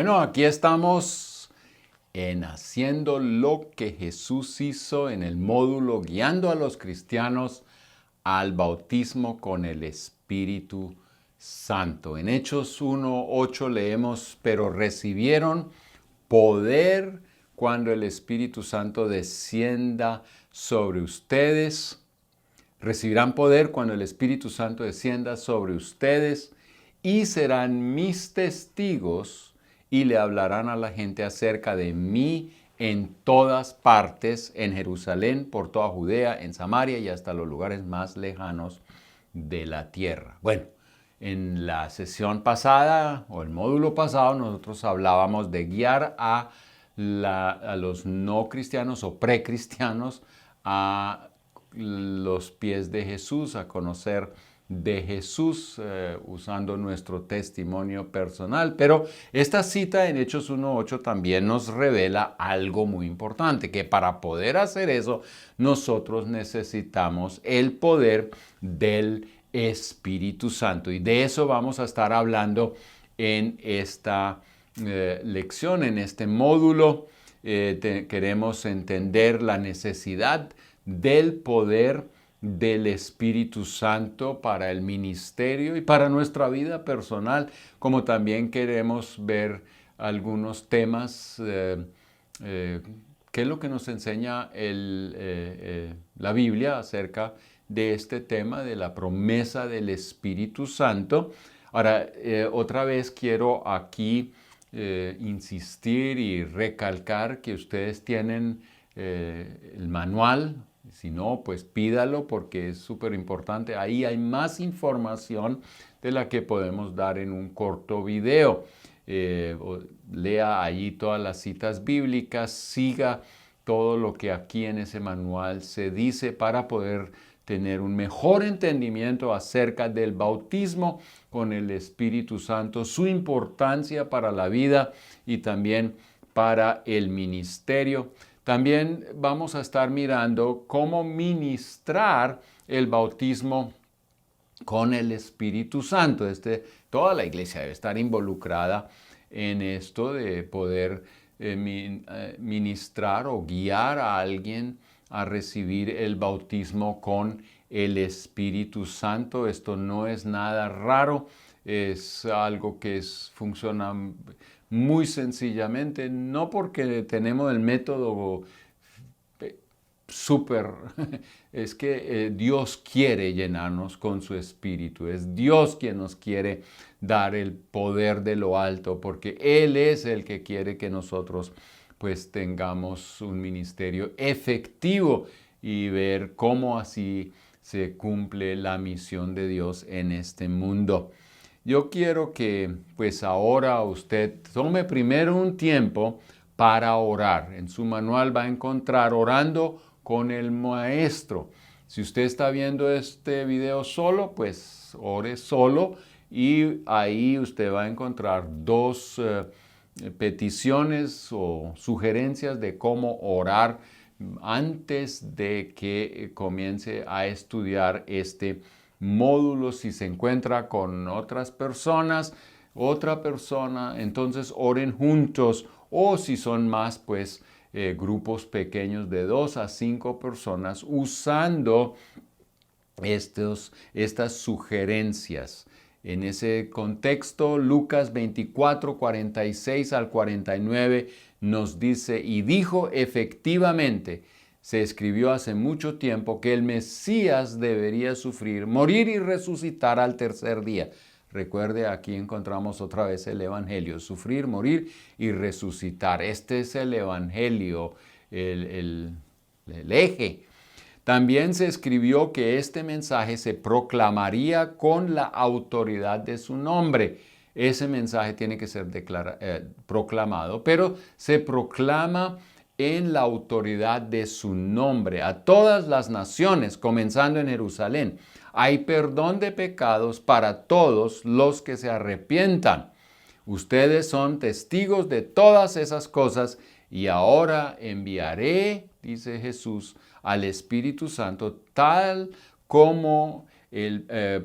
Bueno, aquí estamos en haciendo lo que Jesús hizo en el módulo guiando a los cristianos al bautismo con el Espíritu Santo. En Hechos 1:8 leemos, pero recibieron poder cuando el Espíritu Santo descienda sobre ustedes. Recibirán poder cuando el Espíritu Santo descienda sobre ustedes y serán mis testigos y le hablarán a la gente acerca de mí en todas partes, en Jerusalén, por toda Judea, en Samaria y hasta los lugares más lejanos de la tierra. Bueno, en la sesión pasada o el módulo pasado nosotros hablábamos de guiar a los no cristianos o precristianos a los pies de Jesús, a conocer de Jesús usando nuestro testimonio personal. Pero esta cita en Hechos 1:8 también nos revela algo muy importante, que para poder hacer eso nosotros necesitamos el poder del Espíritu Santo. Y de eso vamos a estar hablando en esta lección, en este módulo. Queremos entender la necesidad del poder del Espíritu Santo para el ministerio y para nuestra vida personal, como también queremos ver algunos temas, qué es lo que nos enseña la Biblia acerca de este tema de la promesa del Espíritu Santo. Ahora, otra vez quiero aquí insistir y recalcar que ustedes tienen el manual. Si no, pues pídalo porque es súper importante. Ahí hay más información de la que podemos dar en un corto video. Lea allí todas las citas bíblicas, siga todo lo que aquí en ese manual se dice para poder tener un mejor entendimiento acerca del bautismo con el Espíritu Santo, su importancia para la vida y también para el ministerio. También vamos a estar mirando cómo ministrar el bautismo con el Espíritu Santo. Toda la iglesia debe estar involucrada en esto de poder ministrar o guiar a alguien a recibir el bautismo con el Espíritu Santo. Esto no es nada raro, es algo que funciona muy sencillamente, no porque tenemos el método súper, es que Dios quiere llenarnos con su Espíritu, es Dios quien nos quiere dar el poder de lo alto, porque Él es el que quiere que nosotros pues tengamos un ministerio efectivo y ver cómo así se cumple la misión de Dios en este mundo. Yo quiero que pues ahora usted tome primero un tiempo para orar. En su manual va a encontrar orando con el maestro. Si usted está viendo este video solo, pues ore solo y ahí usted va a encontrar dos peticiones o sugerencias de cómo orar antes de que comience a estudiar este módulo. Si se encuentra con otras personas, otra persona, entonces oren juntos, o si son más, pues grupos pequeños de 2 a 5 personas usando estas sugerencias. En ese contexto, Lucas 24, 46 al 49 nos dice, y dijo efectivamente, se escribió hace mucho tiempo que el Mesías debería sufrir, morir y resucitar al tercer día. Recuerde, aquí encontramos otra vez el Evangelio, sufrir, morir y resucitar. Este es el Evangelio, el eje. También se escribió que este mensaje se proclamaría con la autoridad de su nombre. Ese mensaje tiene que ser proclamado, pero se proclama en la autoridad de su nombre a todas las naciones, comenzando en Jerusalén. Hay perdón de pecados para todos los que se arrepientan. Ustedes son testigos de todas esas cosas y ahora enviaré, dice Jesús, al Espíritu Santo, tal como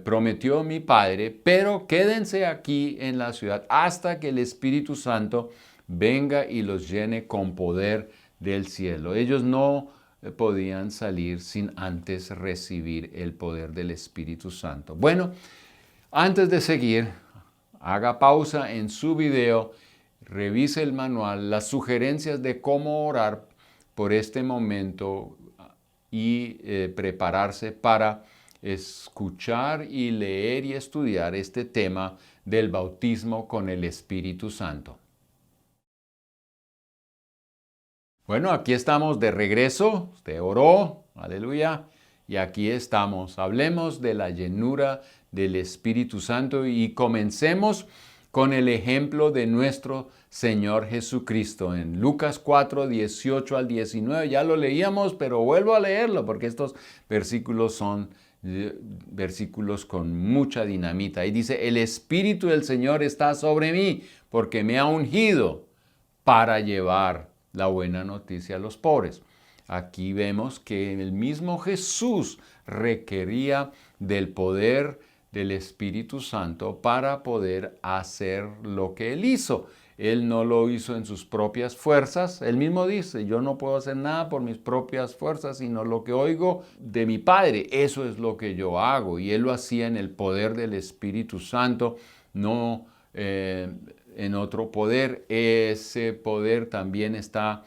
prometió mi Padre, pero quédense aquí en la ciudad hasta que el Espíritu Santo venga y los llene con poder del cielo. Ellos no podían salir sin antes recibir el poder del Espíritu Santo. Bueno, antes de seguir, haga pausa en su video, revise el manual, las sugerencias de cómo orar por este momento y prepararse para escuchar y leer y estudiar este tema del bautismo con el Espíritu Santo. Bueno, aquí estamos de regreso. Usted oró, aleluya, y aquí estamos. Hablemos de la llenura del Espíritu Santo y comencemos con el ejemplo de nuestro Señor Jesucristo. En Lucas 4, 18 al 19, ya lo leíamos, pero vuelvo a leerlo porque estos versículos son versículos con mucha dinamita. Y dice, el Espíritu del Señor está sobre mí porque me ha ungido para llevar la buena noticia a los pobres. Aquí vemos que el mismo Jesús requería del poder del Espíritu Santo para poder hacer lo que Él hizo. Él no lo hizo en sus propias fuerzas. Él mismo dice, yo no puedo hacer nada por mis propias fuerzas, sino lo que oigo de mi Padre. Eso es lo que yo hago. Y Él lo hacía en el poder del Espíritu Santo, no en otro poder. Ese poder también está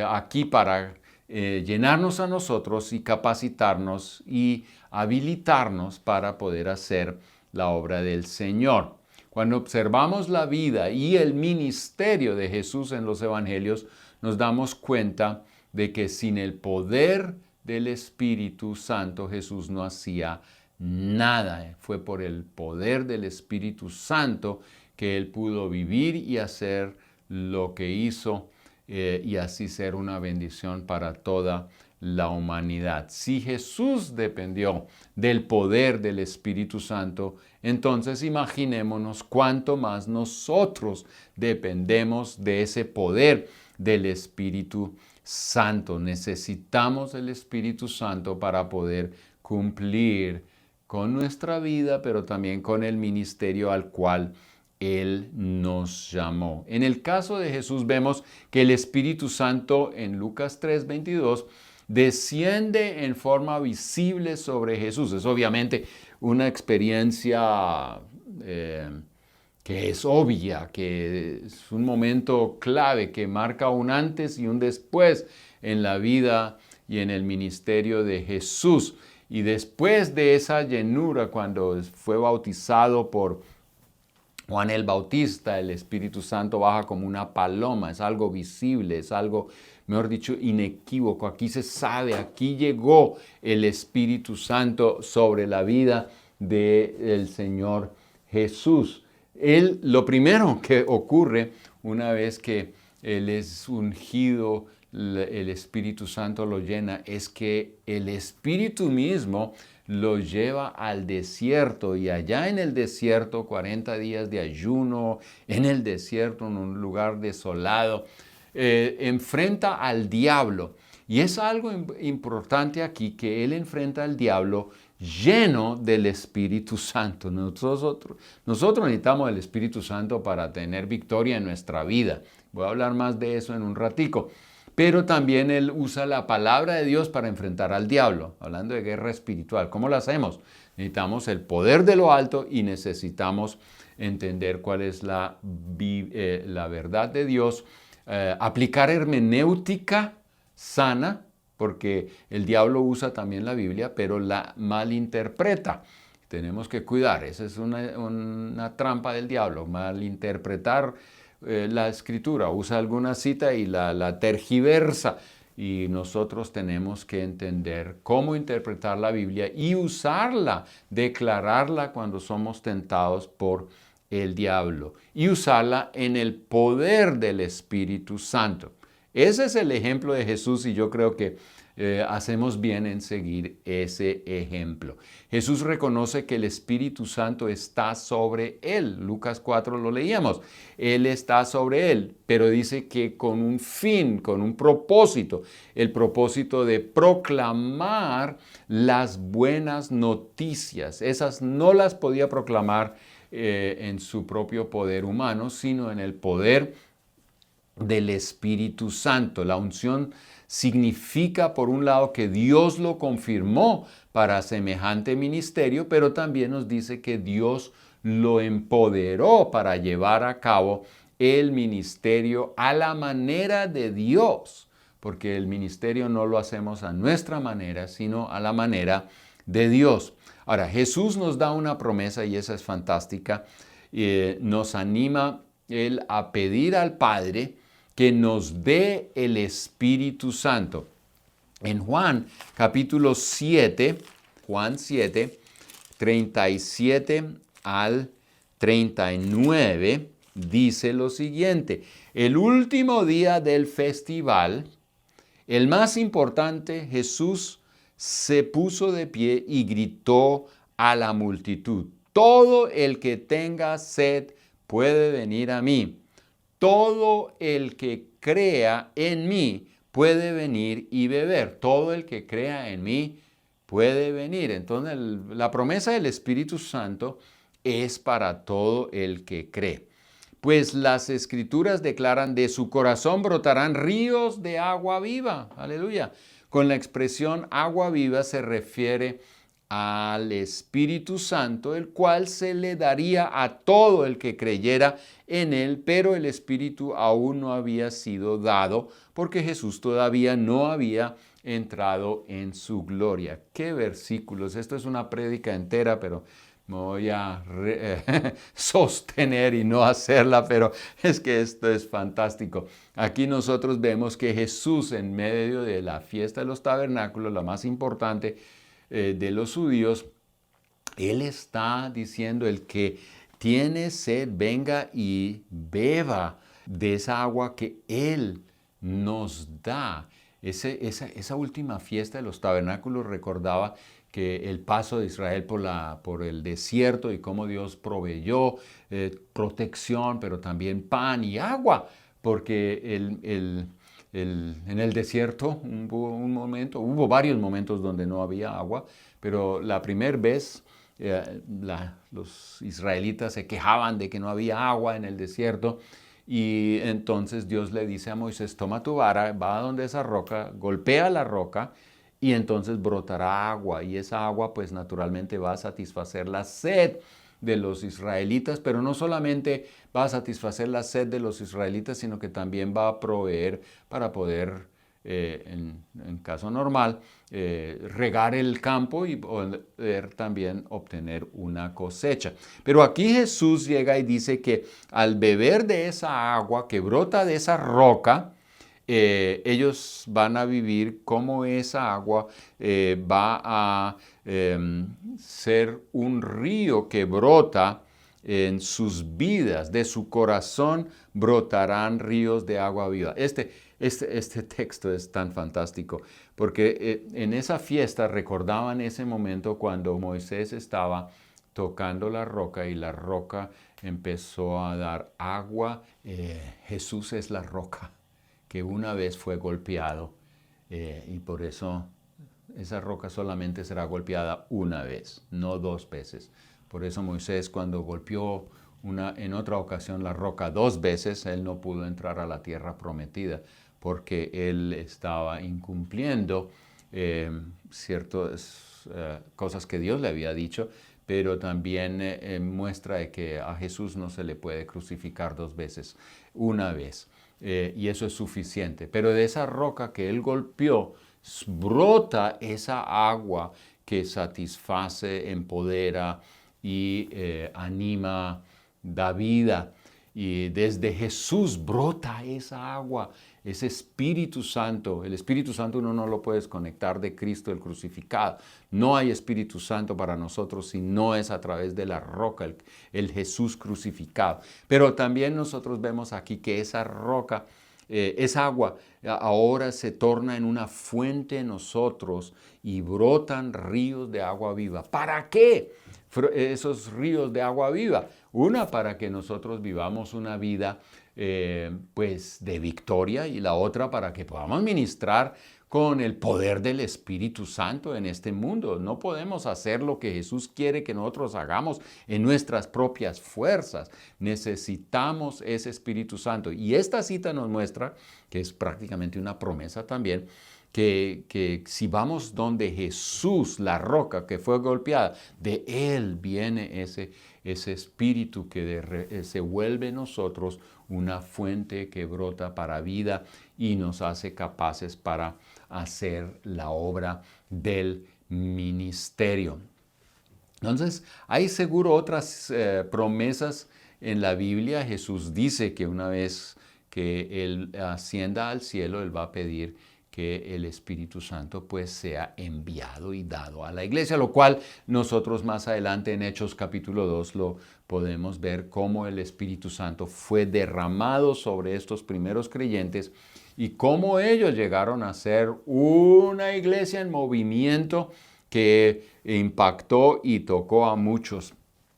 aquí para llenarnos a nosotros y capacitarnos y habilitarnos para poder hacer la obra del Señor. Cuando observamos la vida y el ministerio de Jesús en los evangelios, nos damos cuenta de que sin el poder del Espíritu Santo Jesús no hacía nada. Fue por el poder del Espíritu Santo que Él pudo vivir y hacer lo que hizo y así ser una bendición para toda la humanidad. Si Jesús dependió del poder del Espíritu Santo, entonces imaginémonos cuánto más nosotros dependemos de ese poder del Espíritu Santo. Necesitamos el Espíritu Santo para poder cumplir con nuestra vida, pero también con el ministerio al cual Él nos llamó. En el caso de Jesús vemos que el Espíritu Santo en Lucas 3:22 desciende en forma visible sobre Jesús. Es obviamente una experiencia que es obvia, que es un momento clave que marca un antes y un después en la vida y en el ministerio de Jesús. Y después de esa llenura, cuando fue bautizado por Juan el Bautista, el Espíritu Santo baja como una paloma, es algo visible, es algo, mejor dicho, inequívoco. Aquí se sabe, aquí llegó el Espíritu Santo sobre la vida del Señor Jesús. Lo primero que ocurre una vez que Él es ungido, el Espíritu Santo lo llena, es que el Espíritu mismo lo lleva al desierto y allá en el desierto, 40 días de ayuno, en el desierto, en un lugar desolado, enfrenta al diablo. Y es algo importante aquí que Él enfrenta al diablo lleno del Espíritu Santo. Nosotros necesitamos el Espíritu Santo para tener victoria en nuestra vida. Voy a hablar más de eso en un ratico. Pero también Él usa la palabra de Dios para enfrentar al diablo, hablando de guerra espiritual. ¿Cómo lo hacemos? Necesitamos el poder de lo alto y necesitamos entender cuál es la verdad de Dios, aplicar hermenéutica sana, porque el diablo usa también la Biblia, pero la malinterpreta. Tenemos que cuidar, esa es una trampa del diablo, malinterpretar la escritura, usa alguna cita y la tergiversa, y nosotros tenemos que entender cómo interpretar la Biblia y usarla, declararla cuando somos tentados por el diablo y usarla en el poder del Espíritu Santo. Ese es el ejemplo de Jesús y yo creo que hacemos bien en seguir ese ejemplo. Jesús reconoce que el Espíritu Santo está sobre él. Lucas 4 lo leíamos. Él está sobre él, pero dice que con un fin, con un propósito. El propósito de proclamar las buenas noticias. Esas no las podía proclamar en su propio poder humano, sino en el poder del Espíritu Santo. La unción significa, por un lado, que Dios lo confirmó para semejante ministerio, pero también nos dice que Dios lo empoderó para llevar a cabo el ministerio a la manera de Dios, porque el ministerio no lo hacemos a nuestra manera, sino a la manera de Dios. Ahora, Jesús nos da una promesa y esa es fantástica. Nos anima Él a pedir al Padre que nos dé el Espíritu Santo. En Juan capítulo 7, Juan 7, 37 al 39, dice lo siguiente: el último día del festival, el más importante, Jesús se puso de pie y gritó a la multitud: todo el que tenga sed puede venir a mí. Todo el que crea en mí puede venir y beber. Todo el que crea en mí puede venir. Entonces, la promesa del Espíritu Santo es para todo el que cree. Pues las Escrituras declaran: de su corazón brotarán ríos de agua viva. Aleluya. Con la expresión agua viva se refiere al Espíritu Santo, el cual se le daría a todo el que creyera en él, pero el Espíritu aún no había sido dado porque Jesús todavía no había entrado en su gloria. ¡Qué versículos! Esto es una prédica entera, pero me voy a sostener y no hacerla, pero es que esto es fantástico. Aquí nosotros vemos que Jesús, en medio de la fiesta de los tabernáculos, la más importante de los judíos, Él está diciendo: el que tiene sed, venga y beba de esa agua que Él nos da. Esa última fiesta de los tabernáculos recordaba que el paso de Israel por el desierto y cómo Dios proveyó protección, pero también pan y agua, porque en el desierto hubo varios momentos donde no había agua, pero la primera vez los israelitas se quejaban de que no había agua en el desierto. Y entonces Dios le dice a Moisés: toma tu vara, va a donde esa roca, golpea la roca y entonces brotará agua. Y esa agua pues naturalmente va a satisfacer la sed de los israelitas, pero no solamente va a satisfacer la sed de los israelitas, sino que también va a proveer para poder, en caso normal, regar el campo y poder también obtener una cosecha. Pero aquí Jesús llega y dice que al beber de esa agua que brota de esa roca, ellos van a vivir como esa agua va a ser un río que brota en sus vidas. De su corazón brotarán ríos de agua viva. Este texto es tan fantástico porque en esa fiesta recordaban ese momento cuando Moisés estaba tocando la roca y la roca empezó a dar agua. Jesús es la roca que una vez fue golpeado y por eso esa roca solamente será golpeada una vez, no dos veces. Por eso Moisés, cuando golpeó en otra ocasión la roca dos veces, él no pudo entrar a la tierra prometida porque él estaba incumpliendo ciertas cosas que Dios le había dicho, pero también muestra de que a Jesús no se le puede crucificar dos veces, una vez. Y eso es suficiente. Pero de esa roca que él golpeó, brota esa agua que satisface, empodera y anima, da vida. Y desde Jesús brota esa agua, ese Espíritu Santo. El Espíritu Santo uno no lo puede desconectar de Cristo el crucificado. No hay Espíritu Santo para nosotros si no es a través de la roca, el Jesús crucificado. Pero también nosotros vemos aquí que esa roca esa agua ahora se torna en una fuente en nosotros y brotan ríos de agua viva. ¿Para qué esos ríos de agua viva? Una, para que nosotros vivamos una vida pues de victoria, y la otra para que podamos ministrar con el poder del Espíritu Santo en este mundo. No podemos hacer lo que Jesús quiere que nosotros hagamos en nuestras propias fuerzas. Necesitamos ese Espíritu Santo. Y esta cita nos muestra, que es prácticamente una promesa también, que si vamos donde Jesús, la roca que fue golpeada, de Él viene ese Espíritu que se vuelve en nosotros una fuente que brota para vida y nos hace capaces para hacer la obra del ministerio. Entonces, hay seguro otras promesas en la Biblia. Jesús dice que una vez que Él ascienda al cielo, Él va a pedir que el Espíritu Santo pues sea enviado y dado a la iglesia, lo cual nosotros más adelante en Hechos capítulo 2 lo podemos ver, cómo el Espíritu Santo fue derramado sobre estos primeros creyentes y cómo ellos llegaron a ser una iglesia en movimiento que impactó y tocó a muchos.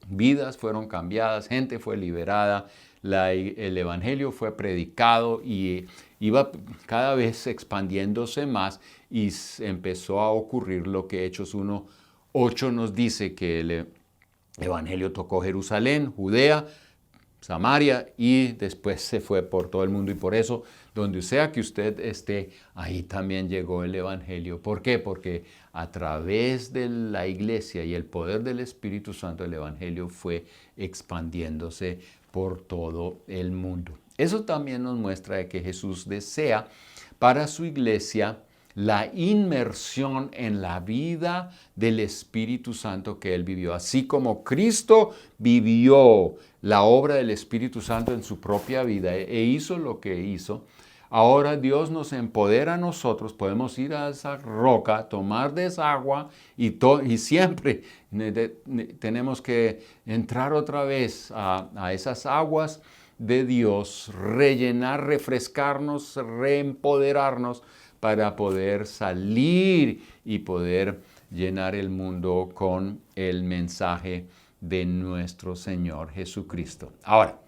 Vidas fueron cambiadas, gente fue liberada, el Evangelio fue predicado y iba cada vez expandiéndose más y empezó a ocurrir lo que Hechos 1:8 nos dice, que el Evangelio tocó Jerusalén, Judea, Samaria y después se fue por todo el mundo. Y por eso, donde sea que usted esté, ahí también llegó el Evangelio. ¿Por qué? Porque a través de la iglesia y el poder del Espíritu Santo, el Evangelio fue expandiéndose por todo el mundo. Eso también nos muestra que Jesús desea para su iglesia la inmersión en la vida del Espíritu Santo que Él vivió. Así como Cristo vivió la obra del Espíritu Santo en su propia vida e hizo lo que hizo, ahora Dios nos empodera a nosotros, podemos ir a esa roca, tomar de esa agua y siempre tenemos que entrar otra vez a esas aguas de Dios, rellenar, refrescarnos, reempoderarnos para poder salir y poder llenar el mundo con el mensaje de nuestro Señor Jesucristo. Ahora,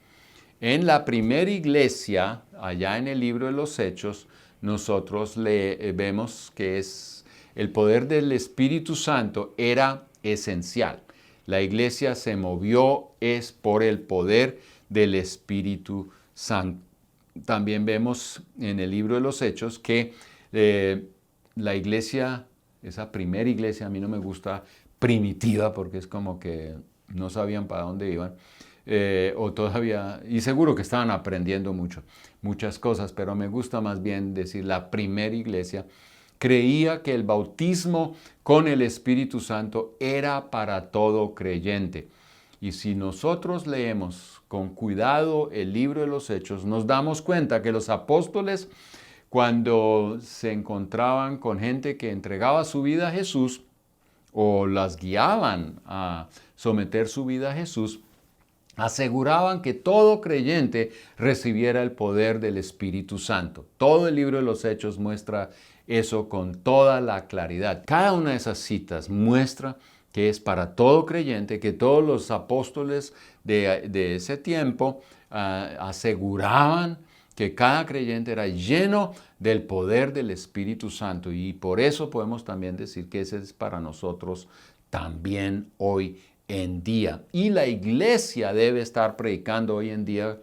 en la primera iglesia, allá en el libro de los Hechos, nosotros vemos que el poder del Espíritu Santo era esencial. La iglesia se movió por el poder del Espíritu Santo. También vemos en el libro de los Hechos que la iglesia, esa primera iglesia, a mí no me gusta primitiva porque es como que no sabían para dónde iban, o todavía, y seguro que estaban aprendiendo muchas cosas, pero me gusta más bien decir la primera iglesia, creía que el bautismo con el Espíritu Santo era para todo creyente. Y si nosotros leemos con cuidado el libro de los Hechos, nos damos cuenta que los apóstoles, cuando se encontraban con gente que entregaba su vida a Jesús o las guiaban a someter su vida a Jesús, aseguraban que todo creyente recibiera el poder del Espíritu Santo. Todo el libro de los Hechos muestra eso con toda la claridad. Cada una de esas citas muestra que es para todo creyente, que todos los apóstoles de ese tiempo aseguraban que cada creyente era lleno del poder del Espíritu Santo, y por eso podemos también decir que ese es para nosotros también hoy en día. Y la iglesia debe estar predicando hoy en día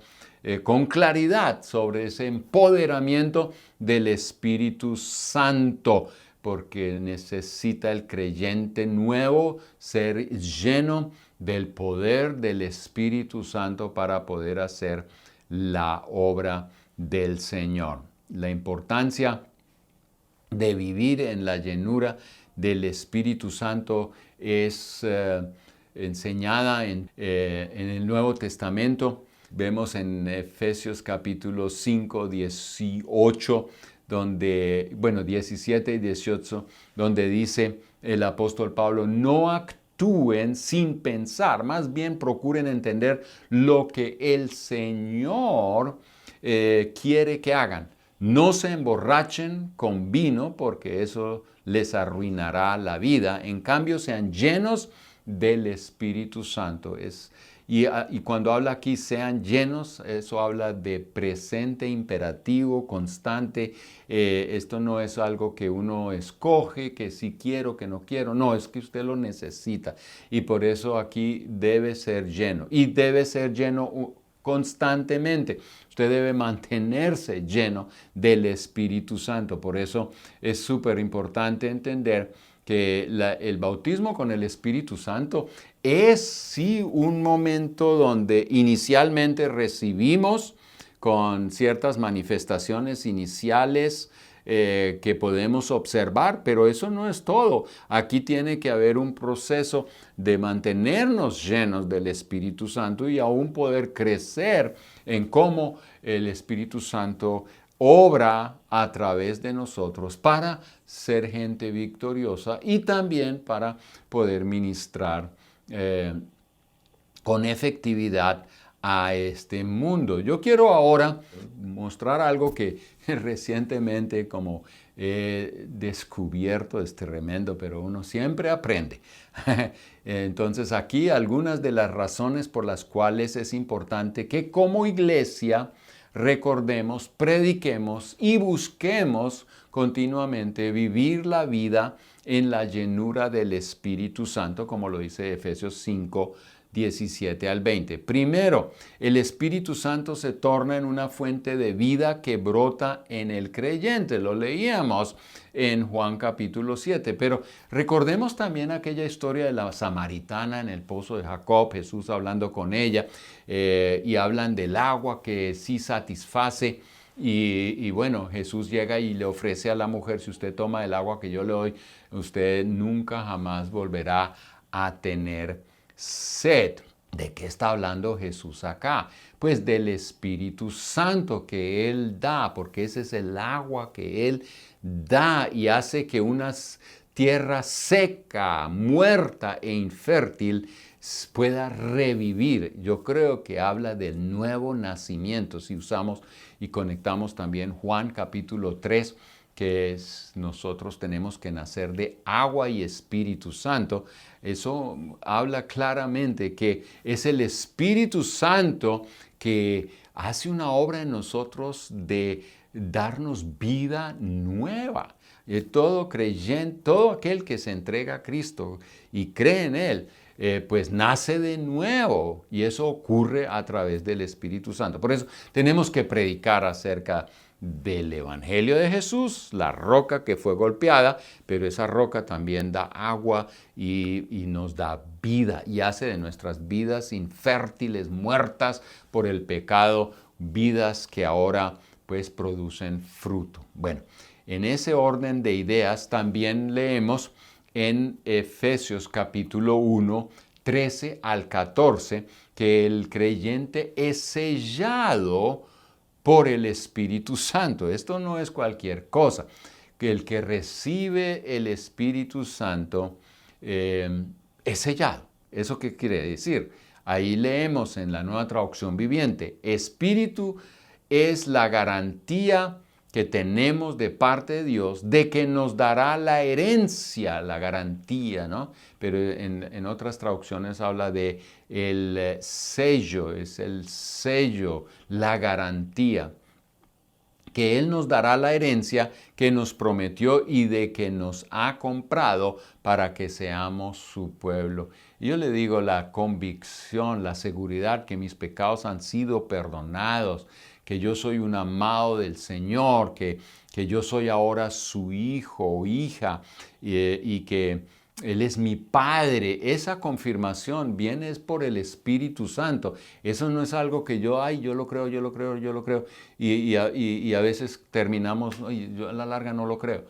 con claridad sobre ese empoderamiento del Espíritu Santo, porque necesita el creyente nuevo ser lleno del poder del Espíritu Santo para poder hacer la obra del Señor. La importancia de vivir en la llenura del Espíritu Santo es enseñada en el Nuevo Testamento. Vemos en Efesios capítulo 5, 18, 17 y 18, donde dice el apóstol Pablo: no actúen sin pensar, más bien procuren entender lo que el Señor quiere que hagan? No se emborrachen con vino porque eso les arruinará la vida. En cambio, sean llenos del Espíritu Santo. Y cuando habla aquí sean llenos, eso habla de presente imperativo, constante. Esto no es algo que uno escoge, que si quiero, que no quiero. No, es que usted lo necesita. Y por eso aquí debe ser lleno. Y debe ser lleno constantemente. Usted debe mantenerse lleno del Espíritu Santo. Por eso es súper importante entender que el bautismo con el Espíritu Santo es sí un momento donde inicialmente recibimos con ciertas manifestaciones iniciales que podemos observar, pero eso no es todo. Aquí tiene que haber un proceso de mantenernos llenos del Espíritu Santo y aún poder crecer en cómo el Espíritu Santo obra a través de nosotros para ser gente victoriosa y también para poder ministrar con efectividad a este mundo. Yo quiero ahora mostrar algo que recientemente como he descubierto, es tremendo, pero uno siempre aprende. Entonces aquí algunas de las razones por las cuales es importante que como iglesia recordemos, prediquemos y busquemos continuamente vivir la vida en la llenura del Espíritu Santo, como lo dice Efesios 5, 17 al 20. Primero, el Espíritu Santo se torna en una fuente de vida que brota en el creyente. Lo leíamos en Juan capítulo 7, pero recordemos también aquella historia de la samaritana en el pozo de Jacob, Jesús hablando con ella y hablan del agua que sí satisface. Y bueno, Jesús llega y le ofrece a la mujer, si usted toma el agua que yo le doy, usted nunca jamás volverá a tener sed. ¿De qué está hablando Jesús acá? Pues del Espíritu Santo que Él da, porque ese es el agua que Él da y hace que una tierra seca, muerta e infértil pueda revivir. Yo creo que habla del nuevo nacimiento. Si usamos y conectamos también Juan capítulo 3, que nosotros tenemos que nacer de agua y Espíritu Santo. Eso habla claramente que es el Espíritu Santo que hace una obra en nosotros de darnos vida nueva. Todo creyente, todo aquel que se entrega a Cristo y cree en Él, pues nace de nuevo y eso ocurre a través del Espíritu Santo. Por eso tenemos que predicar acerca del Evangelio de Jesús, la roca que fue golpeada, pero esa roca también da agua y nos da vida y hace de nuestras vidas infértiles, muertas por el pecado, vidas que ahora pues producen fruto. Bueno, en ese orden de ideas también leemos en Efesios capítulo 1, 13 al 14, que el creyente es sellado por el Espíritu Santo. Esto no es cualquier cosa. Que el que recibe el Espíritu Santo es sellado. ¿Eso qué quiere decir? Ahí leemos en la Nueva Traducción Viviente, Espíritu es la garantía que tenemos de parte de Dios de que nos dará la herencia, la garantía, ¿no? Pero en otras traducciones habla de el sello, es el sello, la garantía, que Él nos dará la herencia que nos prometió y de que nos ha comprado para que seamos su pueblo. Y yo le digo la convicción, la seguridad que mis pecados han sido perdonados, que yo soy un amado del Señor, que yo soy ahora su hijo o hija y que Él es mi Padre. Esa confirmación viene por el Espíritu Santo. Eso no es algo que yo lo creo, yo lo creo, yo lo creo. Y a veces terminamos, yo a la larga no lo creo.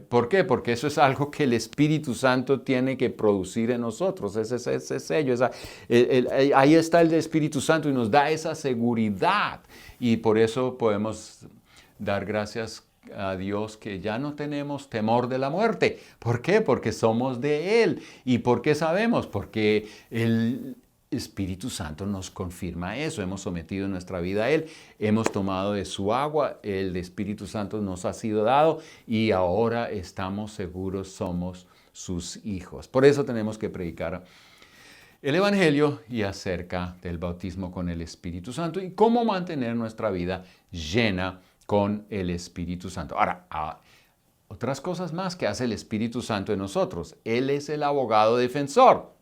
¿Por qué? Porque eso es algo que el Espíritu Santo tiene que producir en nosotros, ese sello. Ahí está el Espíritu Santo y nos da esa seguridad. Y por eso podemos dar gracias a Dios que ya no tenemos temor de la muerte. ¿Por qué? Porque somos de Él. ¿Y por qué sabemos? Porque Espíritu Santo nos confirma eso. Hemos sometido nuestra vida a Él, hemos tomado de su agua, el Espíritu Santo nos ha sido dado y ahora estamos seguros, somos sus hijos. Por eso tenemos que predicar el Evangelio y acerca del bautismo con el Espíritu Santo y cómo mantener nuestra vida llena con el Espíritu Santo. Ahora, otras cosas más que hace el Espíritu Santo en nosotros. Él es el abogado defensor.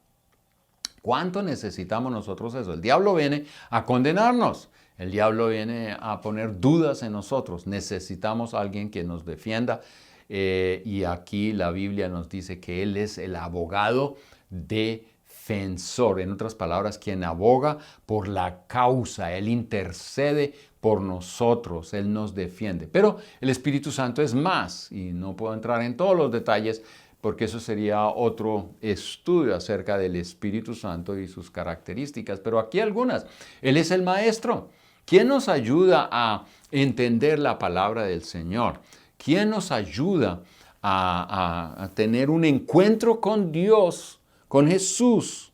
¿Cuánto necesitamos nosotros eso? El diablo viene a condenarnos. El diablo viene a poner dudas en nosotros. Necesitamos a alguien que nos defienda. Y aquí la Biblia nos dice que Él es el abogado defensor. En otras palabras, quien aboga por la causa. Él intercede por nosotros. Él nos defiende. Pero el Espíritu Santo es más. Y no puedo entrar en todos los detalles porque eso sería otro estudio acerca del Espíritu Santo y sus características. Pero aquí algunas. Él es el Maestro. ¿Quién nos ayuda a entender la palabra del Señor? ¿Quién nos ayuda a tener un encuentro con Dios, con Jesús,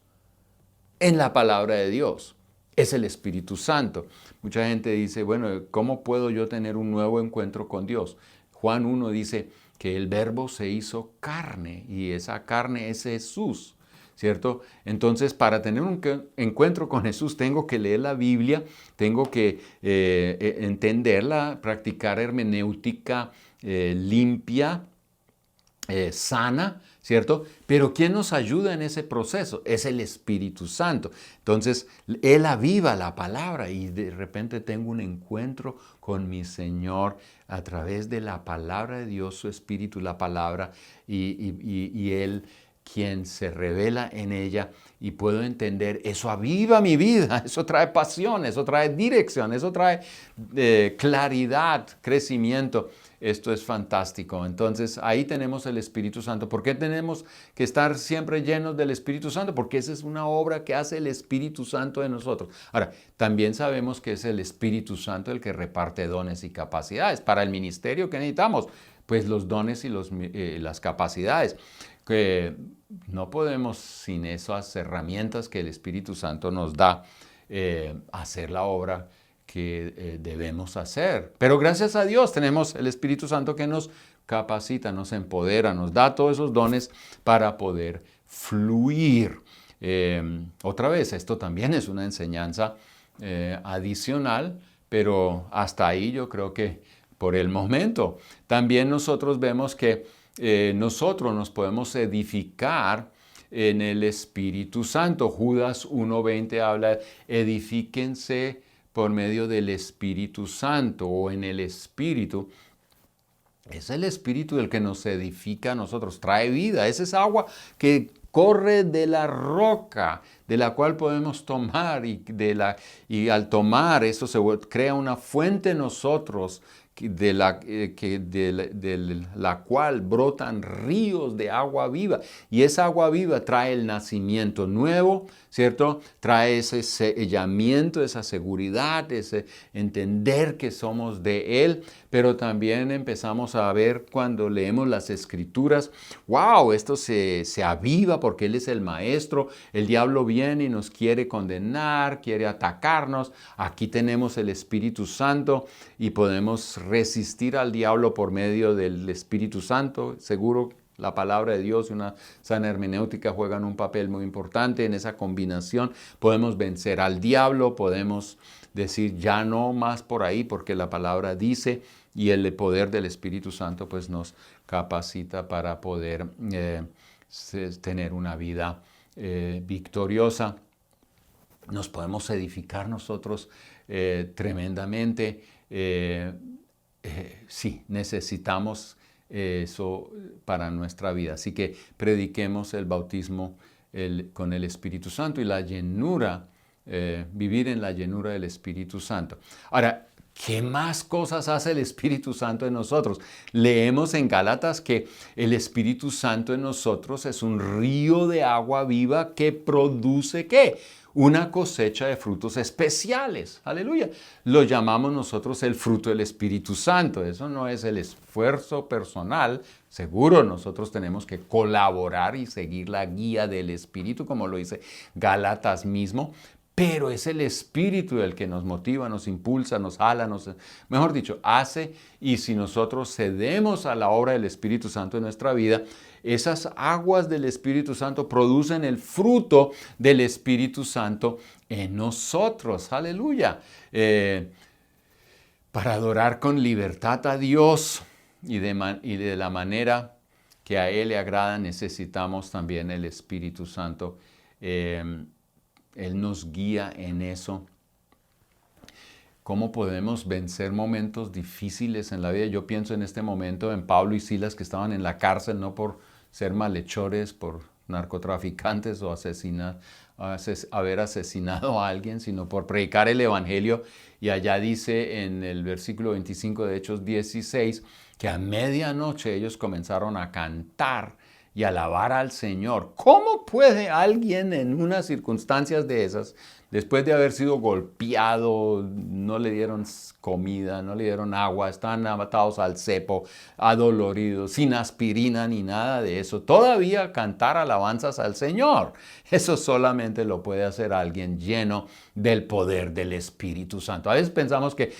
en la palabra de Dios? Es el Espíritu Santo. Mucha gente dice, bueno, ¿cómo puedo yo tener un nuevo encuentro con Dios? Juan 1 dice que el Verbo se hizo carne y esa carne es Jesús, ¿cierto? Entonces, para tener un encuentro con Jesús, tengo que leer la Biblia, tengo que entenderla, practicar hermenéutica limpia, sana, ¿cierto? Pero ¿quién nos ayuda en ese proceso? Es el Espíritu Santo. Entonces, Él aviva la palabra y de repente tengo un encuentro con mi Señor a través de la palabra de Dios, su Espíritu, la palabra, y Él quien se revela en ella y puedo entender, eso aviva mi vida, eso trae pasión, eso trae dirección, eso trae claridad, crecimiento. Esto es fantástico. Entonces, ahí tenemos el Espíritu Santo. ¿Por qué tenemos que estar siempre llenos del Espíritu Santo? Porque esa es una obra que hace el Espíritu Santo en nosotros. Ahora, también sabemos que es el Espíritu Santo el que reparte dones y capacidades. Para el ministerio, ¿qué necesitamos? Pues los dones y las capacidades. Que no podemos sin esas herramientas que el Espíritu Santo nos da hacer la obra que debemos hacer. Pero gracias a Dios tenemos el Espíritu Santo que nos capacita, nos empodera, nos da todos esos dones para poder fluir. Otra vez, esto también es una enseñanza adicional, pero hasta ahí yo creo que por el momento. También nosotros vemos que nosotros nos podemos edificar en el Espíritu Santo. Judas 1:20 habla, edifíquense por medio del Espíritu Santo o en el Espíritu. Es el Espíritu el que nos edifica a nosotros, trae vida. Es esa agua que corre de la roca, de la cual podemos tomar y al tomar eso se crea una fuente en nosotros de la cual brotan ríos de agua viva. Y esa agua viva trae el nacimiento nuevo, ¿cierto? Trae ese sellamiento, esa seguridad, ese entender que somos de Él. Pero también empezamos a ver cuando leemos las Escrituras, wow, esto se aviva porque Él es el Maestro. El diablo viene y nos quiere condenar, quiere atacarnos. Aquí tenemos el Espíritu Santo y podemos resistir al diablo por medio del Espíritu Santo. Seguro la palabra de Dios y una sana hermenéutica juegan un papel muy importante en esa combinación. Podemos vencer al diablo, podemos decir ya no más por ahí porque la palabra dice y el poder del Espíritu Santo pues nos capacita para poder tener una vida victoriosa. Nos podemos edificar nosotros tremendamente. Sí, necesitamos eso para nuestra vida. Así que prediquemos el bautismo con el Espíritu Santo y la llenura, vivir en la llenura del Espíritu Santo. Ahora, ¿qué más cosas hace el Espíritu Santo en nosotros? Leemos en Gálatas que el Espíritu Santo en nosotros es un río de agua viva que produce ¿qué? una cosecha de frutos especiales. Aleluya. Lo llamamos nosotros el fruto del Espíritu Santo. Eso no es el esfuerzo personal. Seguro nosotros tenemos que colaborar y seguir la guía del Espíritu, como lo dice Gálatas mismo. Pero es el Espíritu el que nos motiva, nos impulsa, nos jala, mejor dicho, hace. Y si nosotros cedemos a la obra del Espíritu Santo en nuestra vida, esas aguas del Espíritu Santo producen el fruto del Espíritu Santo en nosotros. Aleluya. Para adorar con libertad a Dios y de la manera que a Él le agrada, necesitamos también el Espíritu Santo. Él nos guía en eso. ¿Cómo podemos vencer momentos difíciles en la vida? Yo pienso en este momento en Pablo y Silas, que estaban en la cárcel no por ser malhechores, por narcotraficantes o haber asesinado a alguien, sino por predicar el Evangelio. Y allá dice en el versículo 25 de Hechos 16 que a medianoche ellos comenzaron a cantar y alabar al Señor. ¿Cómo puede alguien en unas circunstancias de esas, después de haber sido golpeado, no le dieron comida, no le dieron agua, estaban atados al cepo, adoloridos, sin aspirina ni nada de eso, todavía cantar alabanzas al Señor? Eso solamente lo puede hacer alguien lleno del poder del Espíritu Santo. A veces pensamos que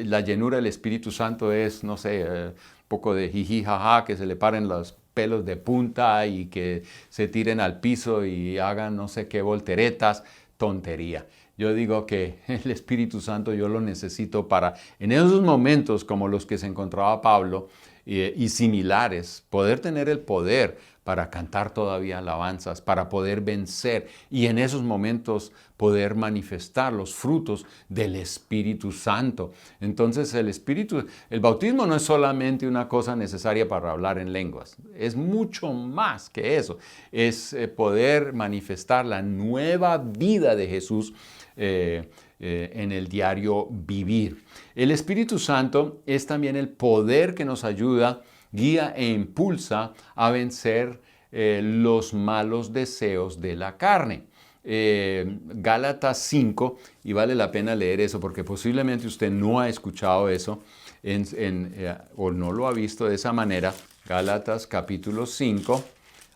la llenura del Espíritu Santo es, no sé, un poco de jiji, jaja, que se le paren los pelos de punta y que se tiren al piso y hagan no sé qué volteretas. Tontería. Yo digo que el Espíritu Santo yo lo necesito para, en esos momentos como los que se encontraba Pablo y similares, poder tener el poder para cantar todavía alabanzas, para poder vencer y en esos momentos poder manifestar los frutos del Espíritu Santo. Entonces el bautismo no es solamente una cosa necesaria para hablar en lenguas, es mucho más que eso. Es poder manifestar la nueva vida de Jesús en el diario vivir. El Espíritu Santo es también el poder que nos ayuda, guía e impulsa a vencer los malos deseos de la carne. Gálatas 5, y vale la pena leer eso porque posiblemente usted no ha escuchado eso o no lo ha visto de esa manera. Gálatas capítulo 5,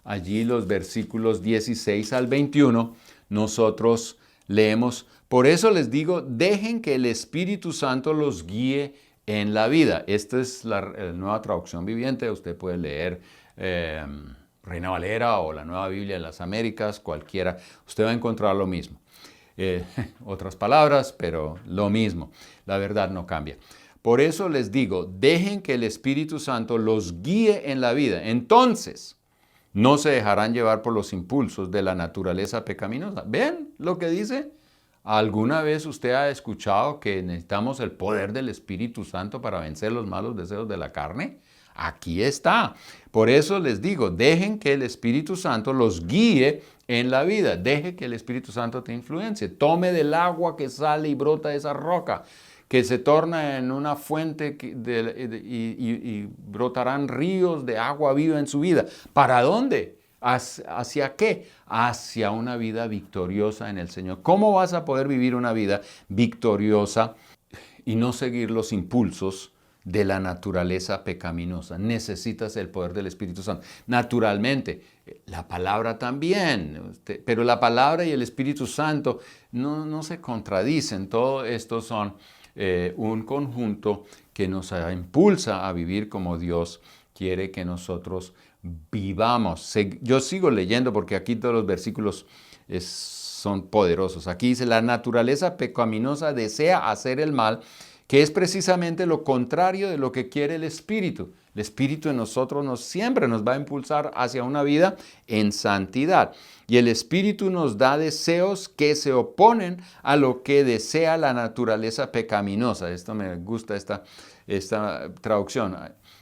allí los versículos 16 al 21, nosotros leemos: por eso les digo, dejen que el Espíritu Santo los guíe en la vida. Esta es la nueva traducción viviente. Usted puede leer Reina Valera o la Nueva Biblia de las Américas, cualquiera. Usted va a encontrar lo mismo. Otras palabras, pero lo mismo. La verdad no cambia. Por eso les digo, dejen que el Espíritu Santo los guíe en la vida. Entonces, no se dejarán llevar por los impulsos de la naturaleza pecaminosa. ¿Ven lo que dice? ¿Alguna vez usted ha escuchado que necesitamos el poder del Espíritu Santo para vencer los malos deseos de la carne? Aquí está. Por eso les digo, dejen que el Espíritu Santo los guíe en la vida. Deje que el Espíritu Santo te influencie. Tome del agua que sale y brota de esa roca, que se torna en una fuente y brotarán ríos de agua viva en su vida. ¿Para dónde? ¿Hacia qué? Hacia una vida victoriosa en el Señor. ¿Cómo vas a poder vivir una vida victoriosa y no seguir los impulsos de la naturaleza pecaminosa? Necesitas el poder del Espíritu Santo. Naturalmente, la palabra también, pero la palabra y el Espíritu Santo no se contradicen. Todo esto son un conjunto que nos impulsa a vivir como Dios quiere que nosotros vivamos. Yo sigo leyendo porque aquí todos los versículos son poderosos. Aquí dice: la naturaleza pecaminosa desea hacer el mal, que es precisamente lo contrario de lo que quiere el Espíritu. El Espíritu en nosotros siempre nos va a impulsar hacia una vida en santidad. Y el Espíritu nos da deseos que se oponen a lo que desea la naturaleza pecaminosa. Esto me gusta, esta traducción.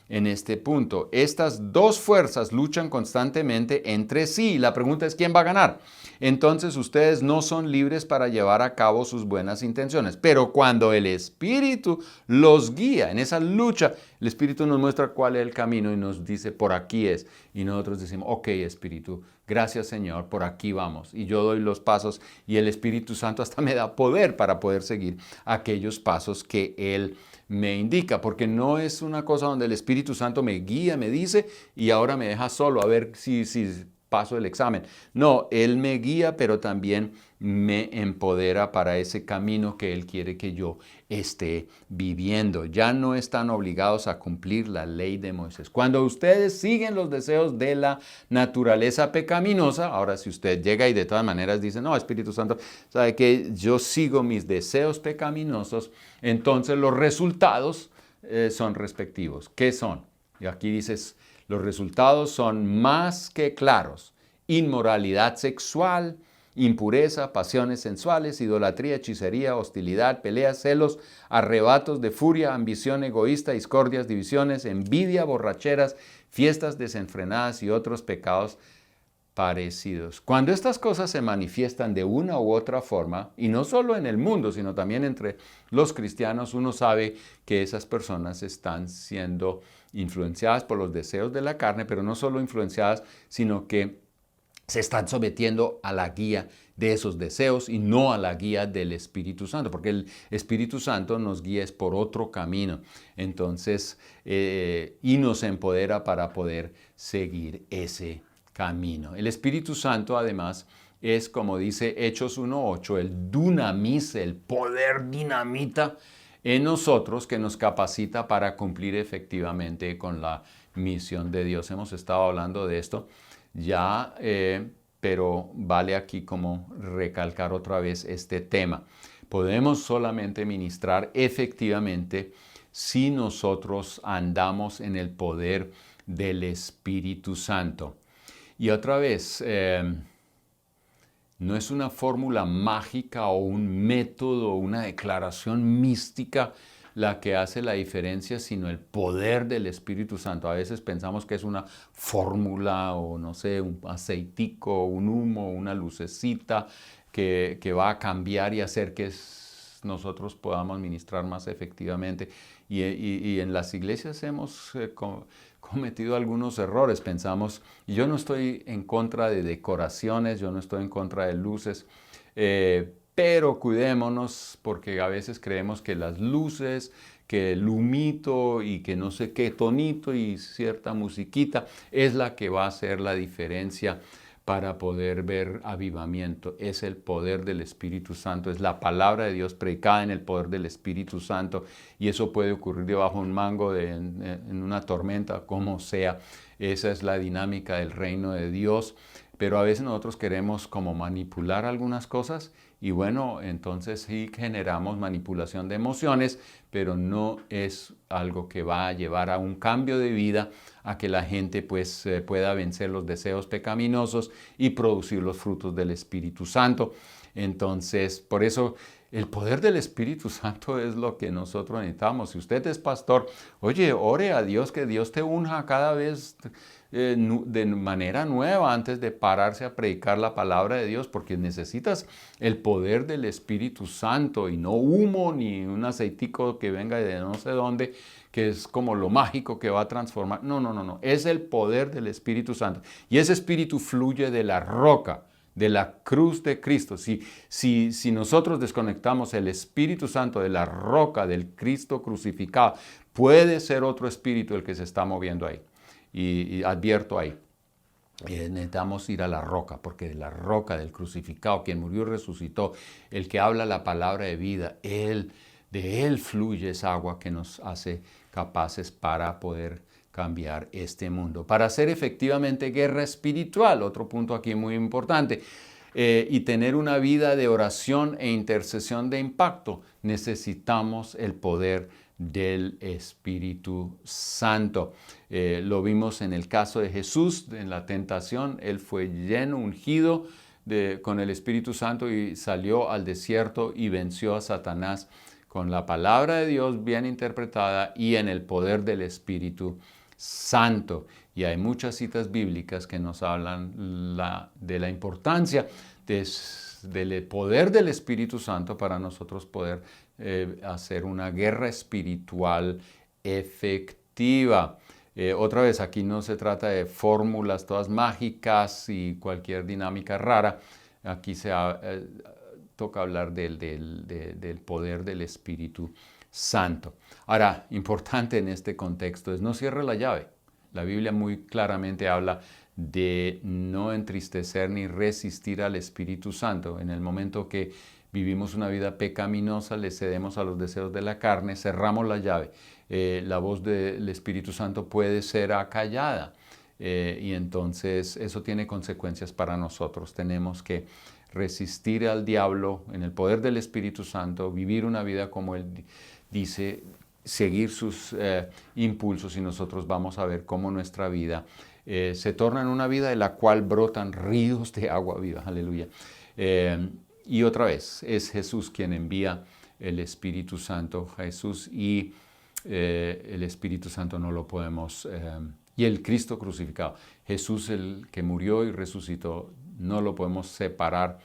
en este punto. Estas dos fuerzas luchan constantemente entre sí. La pregunta es, ¿quién va a ganar? Entonces ustedes no son libres para llevar a cabo sus buenas intenciones. Pero cuando el Espíritu los guía en esa lucha, el Espíritu nos muestra cuál es el camino y nos dice, por aquí es. Y nosotros decimos, ok, Espíritu, gracias Señor, por aquí vamos. Y yo doy los pasos y el Espíritu Santo hasta me da poder para poder seguir aquellos pasos que Él me indica, porque no es una cosa donde el Espíritu Santo me guía, me dice y ahora me deja solo a ver si paso el examen. No, Él me guía, pero también me empodera para ese camino que Él quiere que yo esté viviendo. Ya no están obligados a cumplir la ley de Moisés. Cuando ustedes siguen los deseos de la naturaleza pecaminosa, ahora si usted llega y de todas maneras dice, no, Espíritu Santo, sabe que yo sigo mis deseos pecaminosos, entonces los resultados son respectivos. ¿Qué son? Y aquí dices, los resultados son más que claros: inmoralidad sexual, impureza, pasiones sensuales, idolatría, hechicería, hostilidad, peleas, celos, arrebatos de furia, ambición egoísta, discordias, divisiones, envidia, borracheras, fiestas desenfrenadas y otros pecados parecidos. Cuando estas cosas se manifiestan de una u otra forma, y no solo en el mundo, sino también entre los cristianos, uno sabe que esas personas están siendo influenciadas por los deseos de la carne, pero no solo influenciadas, sino que se están sometiendo a la guía de esos deseos y no a la guía del Espíritu Santo, porque el Espíritu Santo nos guía es por otro camino. Entonces, y nos empodera para poder seguir ese camino. El Espíritu Santo, además, es, como dice Hechos 1:8, el dunamis, el poder dinamita en nosotros que nos capacita para cumplir efectivamente con la misión de Dios. Hemos estado hablando de esto ya, pero vale aquí como recalcar otra vez este tema. Podemos solamente ministrar efectivamente si nosotros andamos en el poder del Espíritu Santo. Y otra vez, no es una fórmula mágica o un método o una declaración mística la que hace la diferencia, sino el poder del Espíritu Santo. A veces pensamos que es una fórmula o no sé, un aceitico, un humo, una lucecita que va a cambiar y hacer que nosotros podamos ministrar más efectivamente. Y en las iglesias hemos cometido algunos errores. Pensamos, y yo no estoy en contra de decoraciones, yo no estoy en contra de luces, pero cuidémonos porque a veces creemos que las luces, que el humito y que no sé qué tonito y cierta musiquita es la que va a hacer la diferencia para poder ver avivamiento. Es el poder del Espíritu Santo, es la palabra de Dios predicada en el poder del Espíritu Santo, y eso puede ocurrir debajo de un mango, en una tormenta, como sea. Esa es la dinámica del reino de Dios, pero a veces nosotros queremos como manipular algunas cosas y bueno, entonces sí generamos manipulación de emociones, pero no es algo que va a llevar a un cambio de vida, a que la gente pues pueda vencer los deseos pecaminosos y producir los frutos del Espíritu Santo. Entonces, por eso el poder del Espíritu Santo es lo que nosotros necesitamos. Si usted es pastor, oye, ore a Dios, que Dios te unja cada vez de manera nueva antes de pararse a predicar la palabra de Dios, porque necesitas el poder del Espíritu Santo y no humo ni un aceitico que venga de no sé dónde, que es como lo mágico que va a transformar. No, no, no, no. Es el poder del Espíritu Santo. Y ese Espíritu fluye de la roca, de la cruz de Cristo. Si nosotros desconectamos el Espíritu Santo de la roca del Cristo crucificado, puede ser otro espíritu el que se está moviendo ahí. Y advierto ahí, necesitamos ir a la roca, porque de la roca del crucificado, quien murió y resucitó, el que habla la palabra de vida, de él fluye esa agua que nos hace capaces para poder cambiar este mundo, para hacer efectivamente guerra espiritual, otro punto aquí muy importante, y tener una vida de oración e intercesión de impacto. Necesitamos el poder del Espíritu Santo. Lo vimos en el caso de Jesús, en la tentación. Él fue lleno, ungido con el Espíritu Santo y salió al desierto y venció a Satanás con la palabra de Dios bien interpretada y en el poder del Espíritu Santo. Y hay muchas citas bíblicas que nos hablan de la importancia del poder del Espíritu Santo para nosotros poder hacer una guerra espiritual efectiva. Otra vez, aquí no se trata de fórmulas todas mágicas y cualquier dinámica rara. Aquí toca hablar del poder del Espíritu Santo. Ahora, importante en este contexto es no cierre la llave. La Biblia muy claramente habla de no entristecer ni resistir al Espíritu Santo. En el momento que vivimos una vida pecaminosa, le cedemos a los deseos de la carne, cerramos la llave. La voz del Espíritu Santo puede ser acallada. Y entonces eso tiene consecuencias para nosotros. Tenemos que resistir al diablo en el poder del Espíritu Santo, vivir una vida como Él dice, seguir sus impulsos, y nosotros vamos a ver cómo nuestra vida se torna en una vida de la cual brotan ríos de agua viva. Aleluya. Y otra vez, es Jesús quien envía el Espíritu Santo. Jesús y el Espíritu Santo no lo podemos... y el Cristo crucificado. Jesús, el que murió y resucitó, no lo podemos separar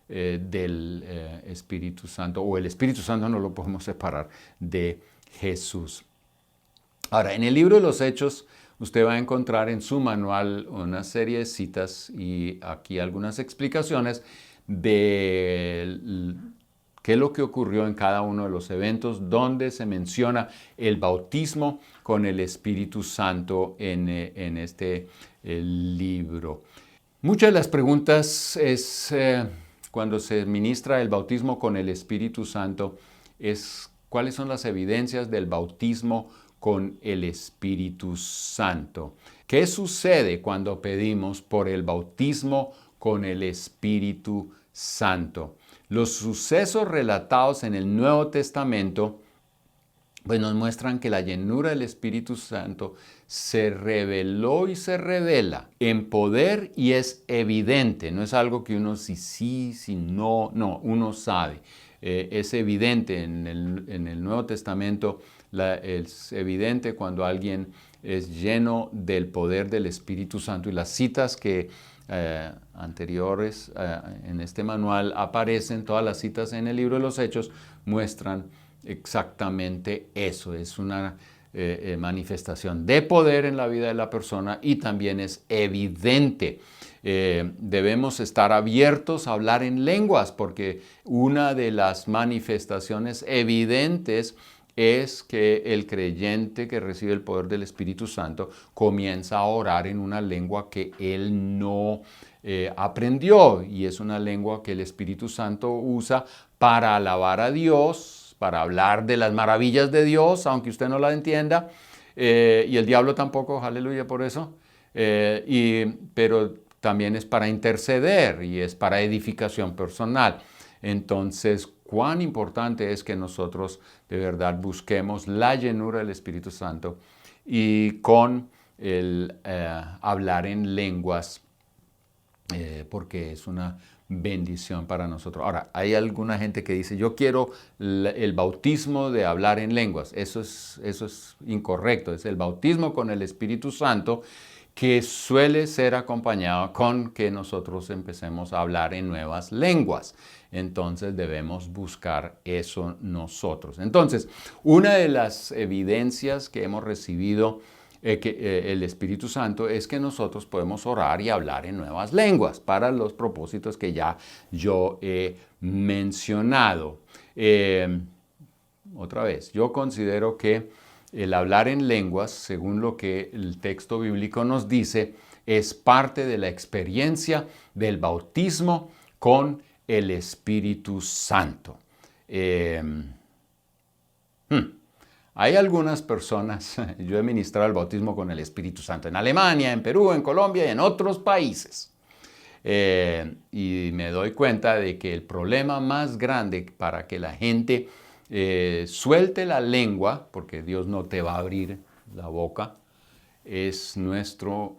del Espíritu Santo, o el Espíritu Santo no lo podemos separar de Jesús. Ahora, en el libro de los Hechos, usted va a encontrar en su manual una serie de citas y aquí algunas explicaciones de qué es lo que ocurrió en cada uno de los eventos donde se menciona el bautismo con el Espíritu Santo en este libro. Muchas de las preguntas es cuando se ministra el bautismo con el Espíritu Santo es cuáles son las evidencias del bautismo con el Espíritu Santo. ¿Qué sucede cuando pedimos por el bautismo con el Espíritu Santo? Los sucesos relatados en el Nuevo Testamento pues nos muestran que la llenura del Espíritu Santo se reveló y se revela en poder y es evidente. No es algo que uno sí, no, uno sabe. Es evidente en el Nuevo Testamento, es evidente cuando alguien es lleno del poder del Espíritu Santo. Y las citas que anteriores en este manual aparecen, todas las citas en el libro de los Hechos muestran exactamente eso. Es una manifestación de poder en la vida de la persona y también es evidente. Debemos estar abiertos a hablar en lenguas porque una de las manifestaciones evidentes es que el creyente que recibe el poder del Espíritu Santo comienza a orar en una lengua que él no aprendió, y es una lengua que el Espíritu Santo usa para alabar a Dios, para hablar de las maravillas de Dios, aunque usted no la entienda, y el diablo tampoco, aleluya por eso, pero también es para interceder y es para edificación personal. Entonces, cuán importante es que nosotros de verdad busquemos la llenura del Espíritu Santo y con el hablar en lenguas, porque es una bendición para nosotros. Ahora, hay alguna gente que dice, yo quiero el bautismo de hablar en lenguas. Eso es incorrecto. Es el bautismo con el Espíritu Santo, que suele ser acompañado con que nosotros empecemos a hablar en nuevas lenguas. Entonces debemos buscar eso nosotros. Entonces, una de las evidencias que hemos recibido el Espíritu Santo es que nosotros podemos orar y hablar en nuevas lenguas para los propósitos que ya yo he mencionado. Otra vez, yo considero que el hablar en lenguas, según lo que el texto bíblico nos dice, es parte de la experiencia del bautismo con el Espíritu Santo. Hay algunas personas, yo he ministrado el bautismo con el Espíritu Santo en Alemania, en Perú, en Colombia y en otros países. Y me doy cuenta de que el problema más grande para que la gente suelte la lengua, porque Dios no te va a abrir la boca, es nuestro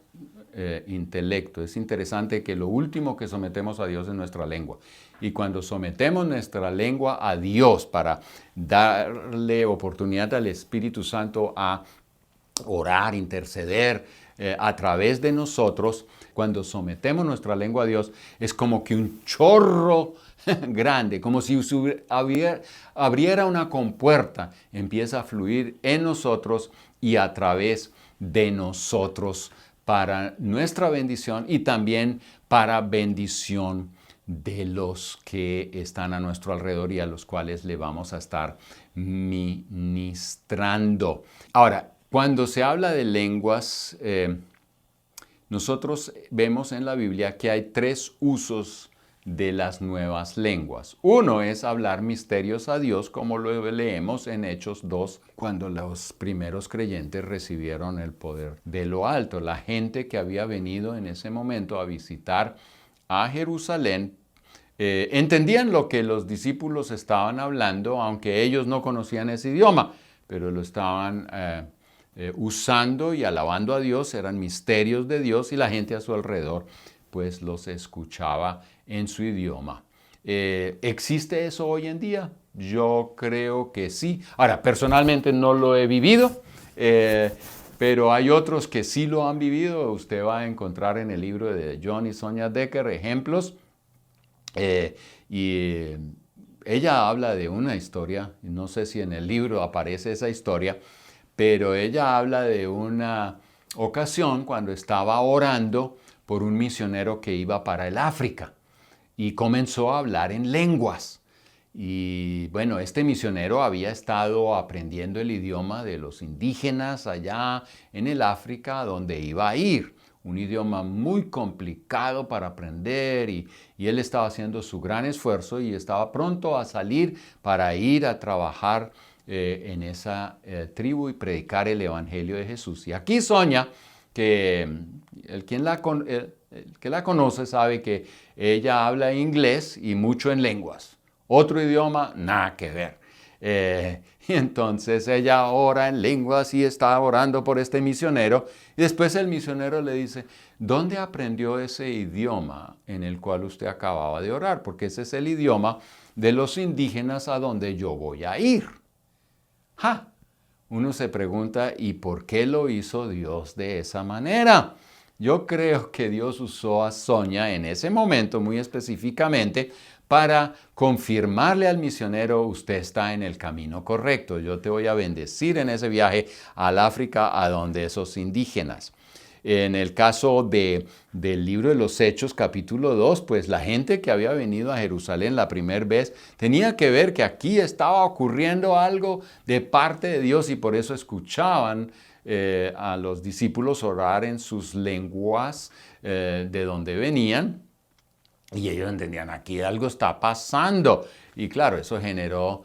intelecto. Es interesante que lo último que sometemos a Dios es nuestra lengua. Y cuando sometemos nuestra lengua a Dios para darle oportunidad al Espíritu Santo a orar, interceder a través de nosotros, cuando sometemos nuestra lengua a Dios, es como que un chorro grande, como si abriera una compuerta, empieza a fluir en nosotros y a través de nosotros para nuestra bendición y también para bendición de los que están a nuestro alrededor y a los cuales le vamos a estar ministrando. Ahora, cuando se habla de lenguas, nosotros vemos en la Biblia que hay 3 usos de las nuevas lenguas. Uno es hablar misterios a Dios, como lo leemos en Hechos 2, cuando los primeros creyentes recibieron el poder de lo alto. La gente que había venido en ese momento a visitar a Jerusalén entendían lo que los discípulos estaban hablando, aunque ellos no conocían ese idioma, pero lo estaban usando y alabando a Dios, eran misterios de Dios y la gente a su alrededor pues los escuchaba en su idioma. ¿Existe eso hoy en día? Yo creo que sí. Ahora, personalmente no lo he vivido, pero hay otros que sí lo han vivido. Usted va a encontrar en el libro de John y Sonia Decker ejemplos. Y ella habla de una historia, no sé si en el libro aparece esa historia, pero ella habla de una ocasión cuando estaba orando por un misionero que iba para el África y comenzó a hablar en lenguas. Y bueno, este misionero había estado aprendiendo el idioma de los indígenas allá en el África donde iba a ir. Un idioma muy complicado para aprender y él estaba haciendo su gran esfuerzo y estaba pronto a salir para ir a trabajar en esa tribu y predicar el Evangelio de Jesús. Y aquí Sonia, que el que la conoce sabe que ella habla inglés y mucho en lenguas. Otro idioma, nada que ver. Y entonces ella ora en lenguas y está orando por este misionero. Y después el misionero le dice, ¿dónde aprendió ese idioma en el cual usted acababa de orar? Porque ese es el idioma de los indígenas a donde yo voy a ir. ¡Ja! Uno se pregunta, ¿y por qué lo hizo Dios de esa manera? Yo creo que Dios usó a Sonia en ese momento muy específicamente para confirmarle al misionero, usted está en el camino correcto, yo te voy a bendecir en ese viaje al África, a donde esos indígenas. En el caso del libro de los Hechos, capítulo 2, pues la gente que había venido a Jerusalén la primera vez tenía que ver que aquí estaba ocurriendo algo de parte de Dios y por eso escuchaban a los discípulos orar en sus lenguas de donde venían. Y ellos entendían, aquí algo está pasando. Y claro, eso generó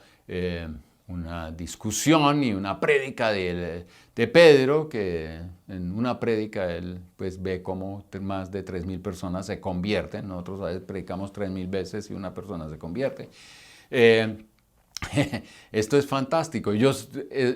una discusión y una prédica de Pedro, que en una prédica él pues ve cómo más de 3,000 personas se convierten. Nosotros a veces predicamos 3,000 veces y una persona se convierte. Esto es fantástico. Yo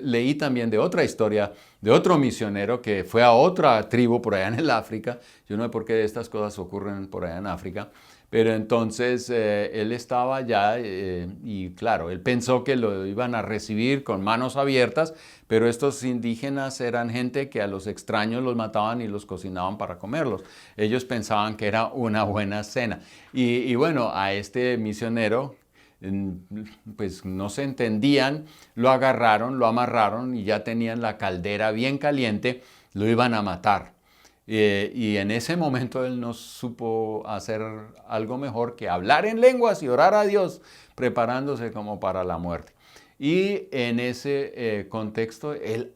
leí también de otra historia, de otro misionero que fue a otra tribu por allá en el África. Yo no sé por qué estas cosas ocurren por allá en África. Pero entonces él estaba allá y claro, él pensó que lo iban a recibir con manos abiertas, pero estos indígenas eran gente que a los extraños los mataban y los cocinaban para comerlos. Ellos pensaban que era una buena cena. Y bueno, a este misionero, pues no se entendían, lo agarraron, lo amarraron y ya tenían la caldera bien caliente, lo iban a matar. Y en ese momento él no supo hacer algo mejor que hablar en lenguas y orar a Dios, preparándose como para la muerte. Y en ese contexto él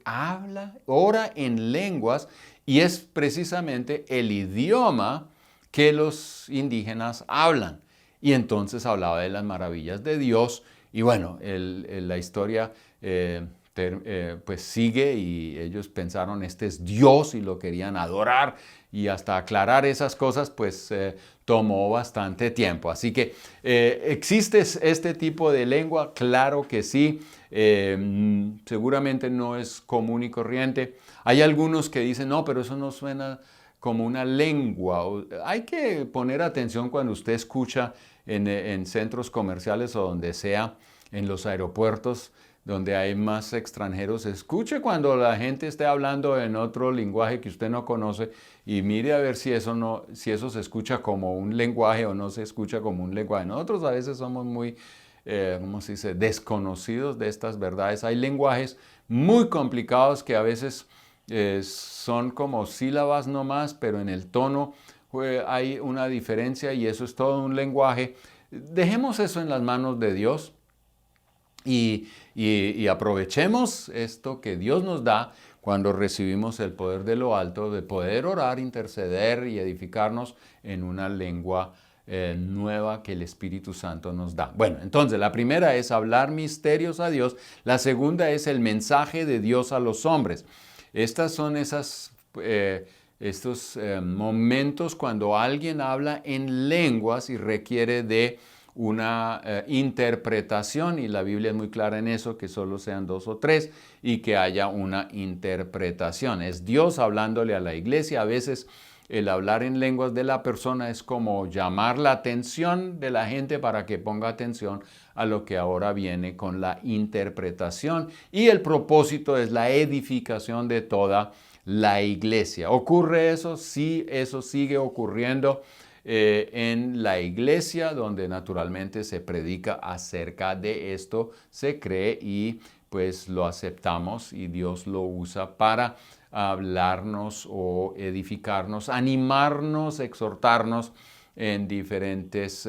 ora en lenguas y es precisamente el idioma que los indígenas hablan. Y entonces hablaba de las maravillas de Dios y bueno, la historia pues sigue y ellos pensaron este es Dios y lo querían adorar y hasta aclarar esas cosas pues tomó bastante tiempo. Así que ¿existe este tipo de lengua? Claro que sí, seguramente no es común y corriente. Hay algunos que dicen no, pero eso no suena como una lengua. Hay que poner atención cuando usted escucha en centros comerciales o donde sea, en los aeropuertos, donde hay más extranjeros. Escuche cuando la gente esté hablando en otro lenguaje que usted no conoce y mire a ver si eso se escucha como un lenguaje o no se escucha como un lenguaje. Nosotros a veces somos muy, ¿cómo se dice?, desconocidos de estas verdades. Hay lenguajes muy complicados que a veces son como sílabas nomás, pero en el tono hay una diferencia y eso es todo un lenguaje. Dejemos eso en las manos de Dios. Y aprovechemos esto que Dios nos da cuando recibimos el poder de lo alto, de poder orar, interceder y edificarnos en una lengua nueva que el Espíritu Santo nos da. Bueno, entonces la primera es hablar misterios a Dios. La segunda es el mensaje de Dios a los hombres. Estas son estos momentos cuando alguien habla en lenguas y requiere de una interpretación, y la Biblia es muy clara en eso, que solo sean 2 o 3 y que haya una interpretación. Es Dios hablándole a la iglesia. A veces el hablar en lenguas de la persona es como llamar la atención de la gente para que ponga atención a lo que ahora viene con la interpretación, y el propósito es la edificación de toda la iglesia. ¿Ocurre eso? Sí, eso sigue ocurriendo en la iglesia, donde naturalmente se predica acerca de esto, se cree y pues lo aceptamos, y Dios lo usa para hablarnos o edificarnos, animarnos, exhortarnos en diferentes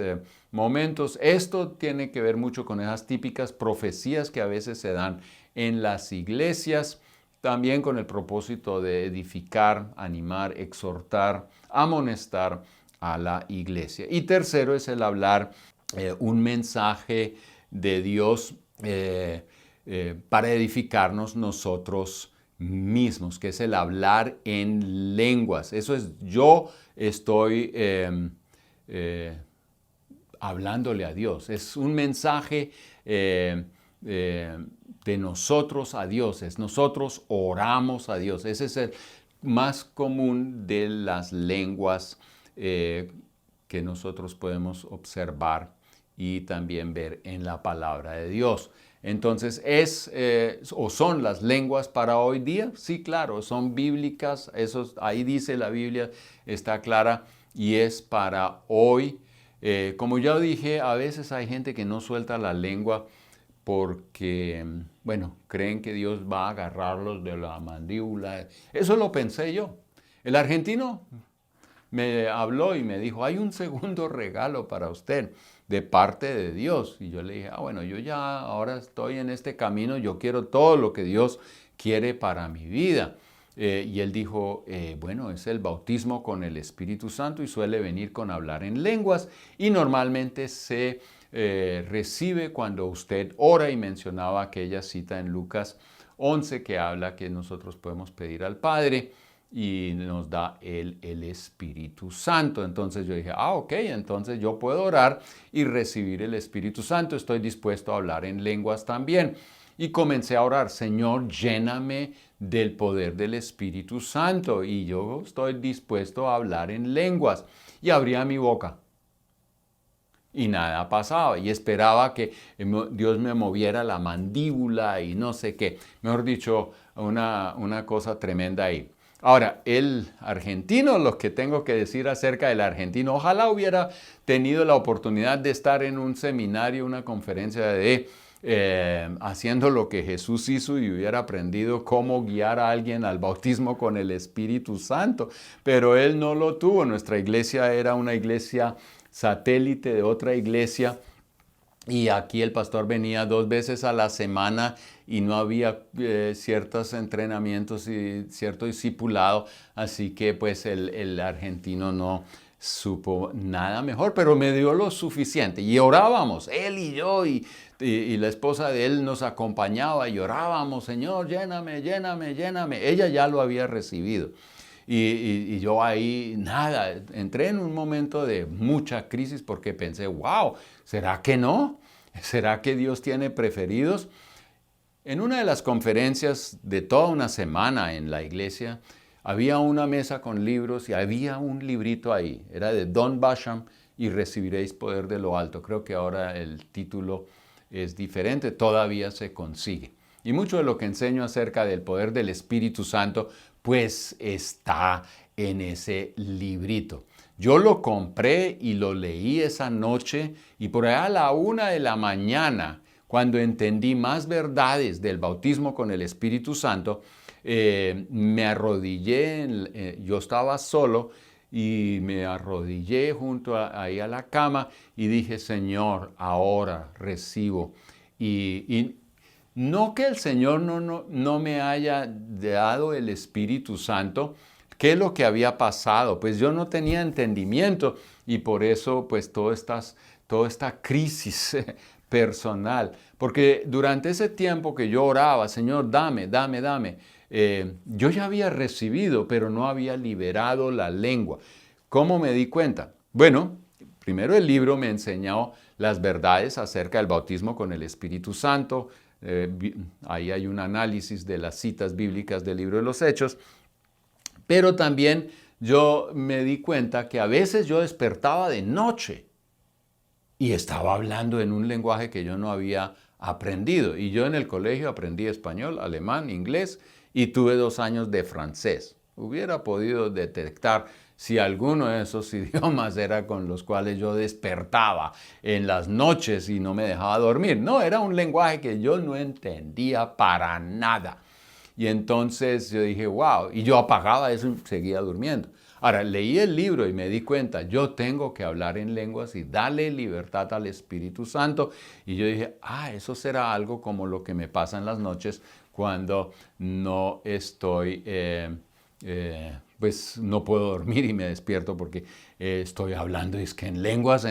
momentos. Esto tiene que ver mucho con esas típicas profecías que a veces se dan en las iglesias, también con el propósito de edificar, animar, exhortar, amonestar a la iglesia. Y tercero es el hablar un mensaje de Dios para edificarnos nosotros mismos, que es el hablar en lenguas. Eso es, yo estoy hablándole a Dios. Es un mensaje de nosotros a Dios. Es nosotros oramos a Dios. Ese es el más común de las lenguas que nosotros podemos observar y también ver en la palabra de Dios. Entonces, o son las lenguas para hoy día. Sí, claro, son bíblicas. Ahí dice la Biblia, está clara, y es para hoy. Como ya dije, a veces hay gente que no suelta la lengua porque, bueno, creen que Dios va a agarrarlos de la mandíbula. Eso lo pensé yo. El argentino me habló y me dijo, hay un segundo regalo para usted de parte de Dios. Y yo le dije, bueno, yo ya ahora estoy en este camino, yo quiero todo lo que Dios quiere para mi vida. Y él dijo, bueno, es el bautismo con el Espíritu Santo y suele venir con hablar en lenguas, y normalmente se recibe cuando usted ora, y mencionaba aquella cita en Lucas 11 que habla que nosotros podemos pedir al Padre y nos da el Espíritu Santo. Entonces yo dije, ok, entonces yo puedo orar y recibir el Espíritu Santo. Estoy dispuesto a hablar en lenguas también. Y comencé a orar, Señor, lléname del poder del Espíritu Santo. Y yo estoy dispuesto a hablar en lenguas. Y abría mi boca. Y nada pasaba, y esperaba que Dios me moviera la mandíbula y no sé qué. Mejor dicho, una cosa tremenda ahí. Ahora, el argentino, lo que tengo que decir acerca del argentino, ojalá hubiera tenido la oportunidad de estar en un seminario, una conferencia de haciendo lo que Jesús hizo, y hubiera aprendido cómo guiar a alguien al bautismo con el Espíritu Santo, pero él no lo tuvo. Nuestra iglesia era una iglesia satélite de otra iglesia, y aquí el pastor venía 2 veces a la semana y no había ciertos entrenamientos y cierto discipulado, así que pues el argentino no supo nada mejor, pero me dio lo suficiente, y orábamos, él y yo, y la esposa de él nos acompañaba, y orábamos, Señor, lléname, lléname, lléname. Ella ya lo había recibido. Y yo ahí, nada, entré en un momento de mucha crisis porque pensé, wow, ¿será que no? ¿Será que Dios tiene preferidos? En una de las conferencias de toda una semana en la iglesia, había una mesa con libros y había un librito ahí. Era de Don Basham y Recibiréis Poder de lo Alto. Creo que ahora el título es diferente, todavía se consigue. Y mucho de lo que enseño acerca del poder del Espíritu Santo, pues está en ese librito. Yo lo compré y lo leí esa noche y por allá a la 1 de la mañana, cuando entendí más verdades del bautismo con el Espíritu Santo, me arrodillé, yo estaba solo y me arrodillé ahí a la cama y dije, Señor, ahora recibo. Y no que el Señor no me haya dado el Espíritu Santo. ¿Qué es lo que había pasado? Pues yo no tenía entendimiento y por eso pues toda esta crisis personal. Porque durante ese tiempo que yo oraba, Señor, dame, dame, dame, yo ya había recibido, pero no había liberado la lengua. ¿Cómo me di cuenta? Bueno, primero el libro me enseñó las verdades acerca del bautismo con el Espíritu Santo. Ahí hay un análisis de las citas bíblicas del libro de los Hechos. Pero también yo me di cuenta que a veces yo despertaba de noche y estaba hablando en un lenguaje que yo no había aprendido. Y yo en el colegio aprendí español, alemán, inglés y tuve 2 años de francés. Hubiera podido detectar si alguno de esos idiomas era con los cuales yo despertaba en las noches y no me dejaba dormir. No, era un lenguaje que yo no entendía para nada. Y entonces yo dije, wow, y yo apagaba eso y seguía durmiendo. Ahora, leí el libro y me di cuenta, yo tengo que hablar en lenguas y darle libertad al Espíritu Santo. Y yo dije, eso será algo como lo que me pasa en las noches cuando no estoy, pues no puedo dormir y me despierto porque estoy hablando, es que en lenguas,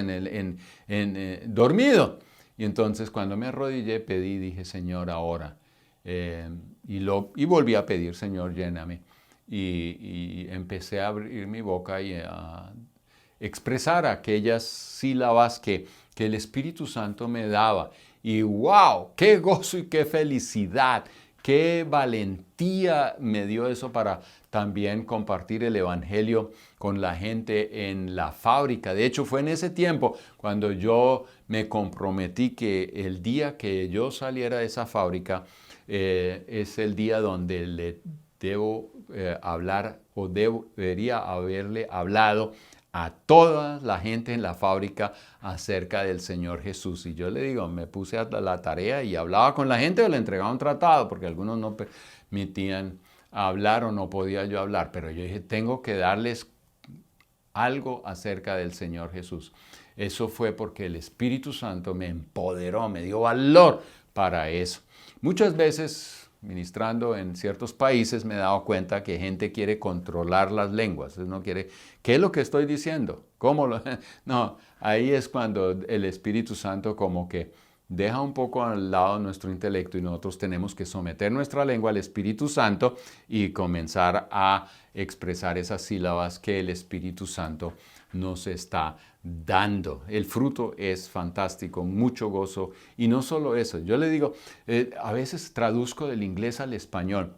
dormido. Y entonces cuando me arrodillé, pedí, dije, Señor, ahora. Y volví a pedir, Señor, lléname. Y empecé a abrir mi boca y a expresar aquellas sílabas que el Espíritu Santo me daba. Y wow, qué gozo y qué felicidad, qué valentía me dio eso para también compartir el Evangelio con la gente en la fábrica. De hecho, fue en ese tiempo cuando yo me comprometí que el día que yo saliera de esa fábrica, es el día donde le debo hablar o debería haberle hablado a toda la gente en la fábrica acerca del Señor Jesús. Y yo le digo, me puse a la tarea y hablaba con la gente o le entregaba un tratado, porque algunos no permitían hablar o no podía yo hablar. Pero yo dije, tengo que darles algo acerca del Señor Jesús. Eso fue porque el Espíritu Santo me empoderó, me dio valor para eso. Muchas veces, ministrando en ciertos países, me he dado cuenta que gente quiere controlar las lenguas. No quiere, ¿qué es lo que estoy diciendo? ¿Cómo lo? No, ahí es cuando el Espíritu Santo como que deja un poco al lado nuestro intelecto y nosotros tenemos que someter nuestra lengua al Espíritu Santo y comenzar a expresar esas sílabas que el Espíritu Santo nos está dando. El fruto es fantástico, mucho gozo. Y no solo eso, yo le digo, a veces traduzco del inglés al español.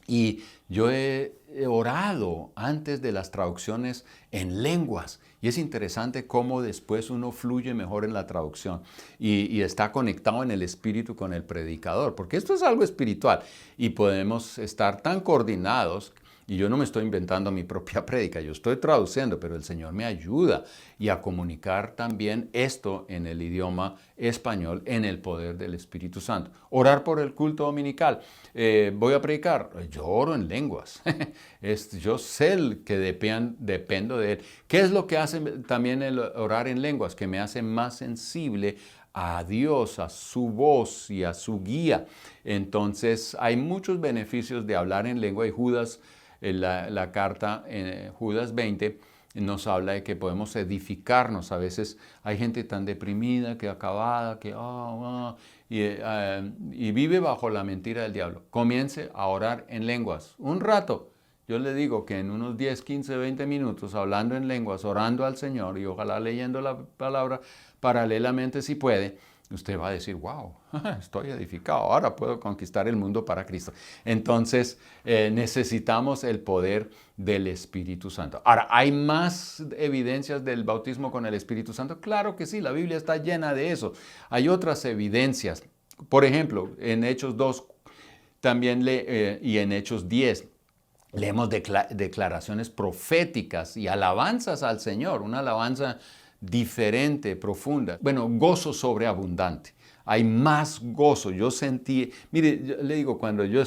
Y yo he orado antes de las traducciones en lenguas. Y es interesante cómo después uno fluye mejor en la traducción y está conectado en el espíritu con el predicador, porque esto es algo espiritual y podemos estar tan coordinados. Y yo no me estoy inventando mi propia prédica, yo estoy traduciendo, pero el Señor me ayuda y a comunicar también esto en el idioma español, en el poder del Espíritu Santo. Orar por el culto dominical. Voy a predicar, yo oro en lenguas. Yo sé que dependo de Él. ¿Qué es lo que hace también el orar en lenguas? Que me hace más sensible a Dios, a su voz y a su guía. Entonces hay muchos beneficios de hablar en lengua y Judas, la carta Judas 20 nos habla de que podemos edificarnos. A veces hay gente tan deprimida, que acabada, que y vive bajo la mentira del diablo. Comience a orar en lenguas un rato. Yo le digo que en unos 10, 15, 20 minutos hablando en lenguas, orando al Señor y ojalá leyendo la palabra paralelamente si puede, usted va a decir, wow, estoy edificado, ahora puedo conquistar el mundo para Cristo. Entonces, necesitamos el poder del Espíritu Santo. Ahora, ¿hay más evidencias del bautismo con el Espíritu Santo? Claro que sí, la Biblia está llena de eso. Hay otras evidencias. Por ejemplo, en Hechos 2 también y en Hechos 10 leemos declaraciones proféticas y alabanzas al Señor, una alabanza diferente, profunda. Bueno, gozo sobreabundante. Hay más gozo. Yo sentí, mire, yo le digo, cuando yo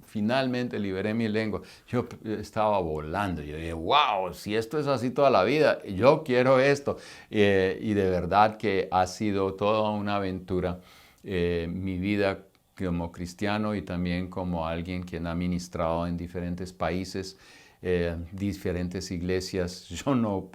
finalmente liberé mi lengua, yo estaba volando. Yo dije, wow, si esto es así toda la vida, yo quiero esto. Y de verdad que ha sido toda una aventura mi vida como cristiano y también como alguien quien ha ministrado en diferentes países, diferentes iglesias. Yo no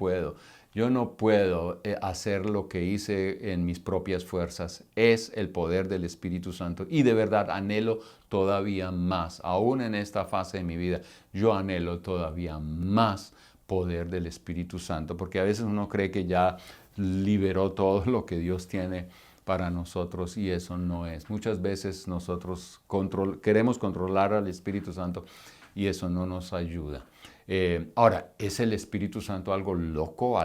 puedo hacer lo que hice en mis propias fuerzas. Es el poder del Espíritu Santo y de verdad anhelo todavía más. Aún en esta fase de mi vida, yo anhelo todavía más poder del Espíritu Santo, porque a veces uno cree que ya liberó todo lo que Dios tiene para nosotros y eso no es. Muchas veces nosotros queremos controlar al Espíritu Santo y eso no nos ayuda. Ahora, ¿es el Espíritu Santo algo loco?